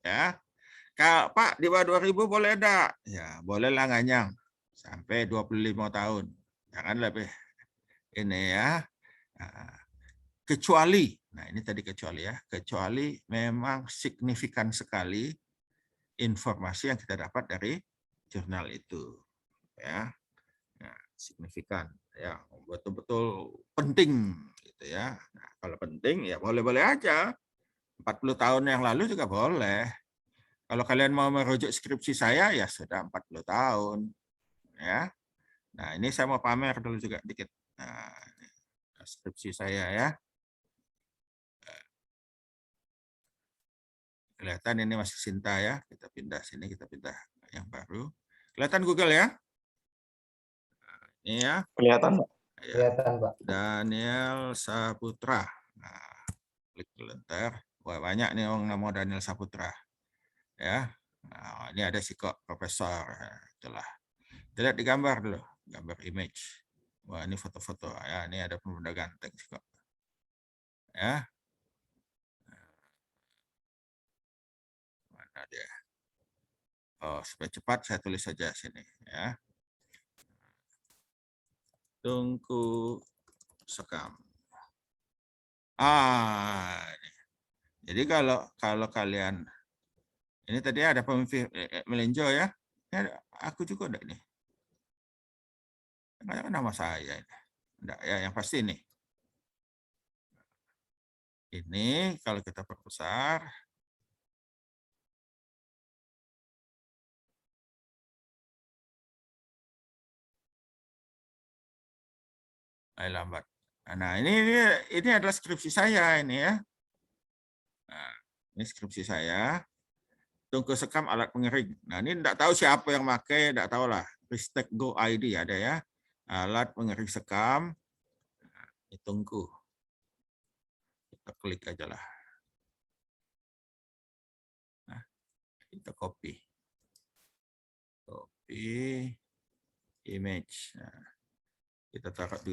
Speaker 1: Ya. Kalau Pak di bawah 2000 boleh enggak? Ya, bolehlah nganyang. Sampai 25 tahun. Jangan lebih ini ya. Kecuali, nah ini tadi kecuali ya, kecuali memang signifikan sekali informasi yang kita dapat dari jurnal itu. Ya. Nah, signifikan ya, betul-betul penting gitu ya. Nah, kalau penting ya boleh-boleh aja. 40 tahun yang lalu juga boleh. Kalau kalian mau merujuk skripsi saya ya sudah 40 tahun ya. Nah, ini saya mau pamer dulu juga dikit. Nah, skripsi saya ya. Kelihatan ini masih Sinta ya. Kita pindah sini, kita pindah yang baru. Kelihatan Google ya? Ini ya.
Speaker 2: Kelihatan, Pak.
Speaker 1: Ya.
Speaker 5: Kelihatan, Pak.
Speaker 1: Daniel Saputra. Nah, klik dulu ntar. Wah, banyak nih orang nama Daniel Saputra. Ya. Nah, ini ada sih kok profesor. Itulah. Kita lihat di gambar dulu, gambar image. Wah, ini foto-foto. Ya, ini ada pemuda ganteng sih kok. Ya. Mana dia? Oh, supaya cepat saya tulis saja sini ya. Tungku sekam. Ini. Jadi kalau kalian ini tadi ada pemimpin melenjo ya. Aku juga ada ini. Kan nama saya ini. Enggak ya, yang pasti ini. Ini kalau kita perbesar. Lambat. Nah, ini adalah skripsi saya ini ya. Nah, ini skripsi saya. Tungku sekam alat pengering. Nah, ini enggak tahu siapa yang pakai, enggak tahu lah. Ristek Go ID ada ya. Alat pengering sekam. Nah, ini tungku. Kita klik aja lah. Nah, kita copy. Copy image. Nah, kita taruh di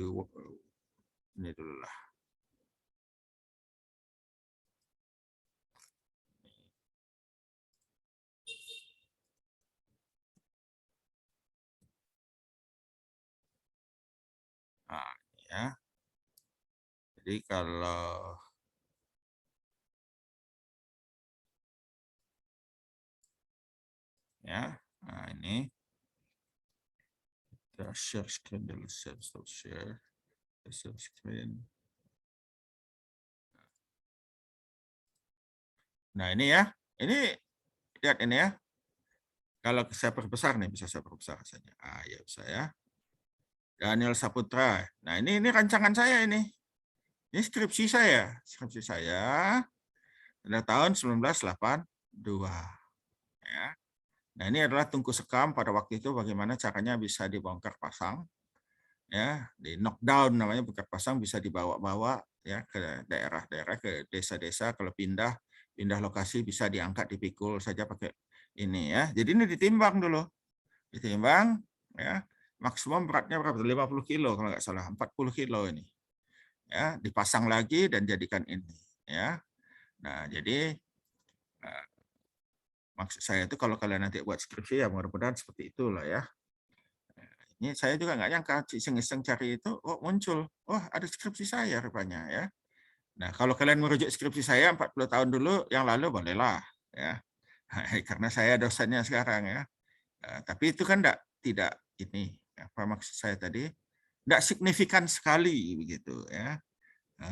Speaker 1: ini dulu lah. Nah, ya. Jadi kalau ya, nah ini kita share screen dulu, share screen. Nah ini ya, ini lihat ini ya. Kalau saya perbesar nih, bisa saya perbesar saja. Ya saya Daniel Saputra. Nah ini rancangan saya ini. Ini skripsi saya pada tahun 1982. Ya. Nah ini adalah tungku sekam pada waktu itu bagaimana caranya bisa dibongkar pasang, ya di knockdown namanya bongkar pasang, bisa dibawa-bawa ya ke daerah-daerah, ke desa-desa, kalau pindah lokasi bisa diangkat, dipikul saja pakai ini ya. Jadi ini ditimbang dulu, ditimbang ya, maksimum beratnya berapa? 50 kilo kalau nggak salah, 40 kilo ini. Ya, dipasang lagi dan jadikan ini ya. Nah, jadi maksud saya itu kalau kalian nanti buat skripsi ya mudah-mudahan seperti itulah ya. Ini saya juga nggak nyangka iseng-iseng cari itu, oh muncul, oh ada skripsi saya rupanya ya. Nah, kalau kalian merujuk skripsi saya 40 tahun dulu yang lalu bolehlah ya. Karena saya dosennya sekarang ya. Tapi itu kan tidak ini apa maksud saya tadi, tidak signifikan sekali begitu ya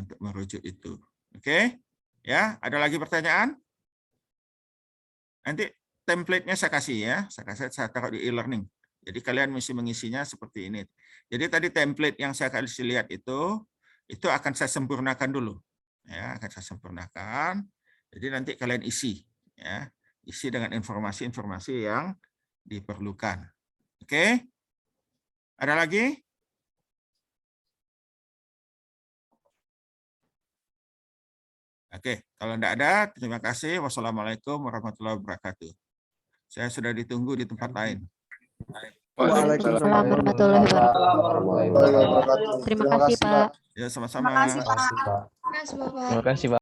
Speaker 1: untuk merujuk itu. Oke? Ya, ada lagi pertanyaan? Nanti template-nya saya kasih ya, saya taruh di e-learning. Jadi kalian mesti mengisinya seperti ini. Jadi tadi template yang saya kasih lihat itu akan saya sempurnakan dulu. Ya, akan saya sempurnakan. Jadi nanti kalian isi ya. Isi dengan informasi-informasi yang diperlukan. Oke? Ada lagi? Oke, kalau tidak ada, terima kasih. Wassalamualaikum warahmatullahi wabarakatuh. Saya sudah ditunggu di tempat lain.
Speaker 8: Waalaikumsalam warahmatullahi wabarakatuh. Terima kasih, Pak.
Speaker 1: Ya, sama-sama.
Speaker 5: Terima kasih, Pak.
Speaker 8: Terima kasih, Bapak.
Speaker 7: Terima kasih, Pak.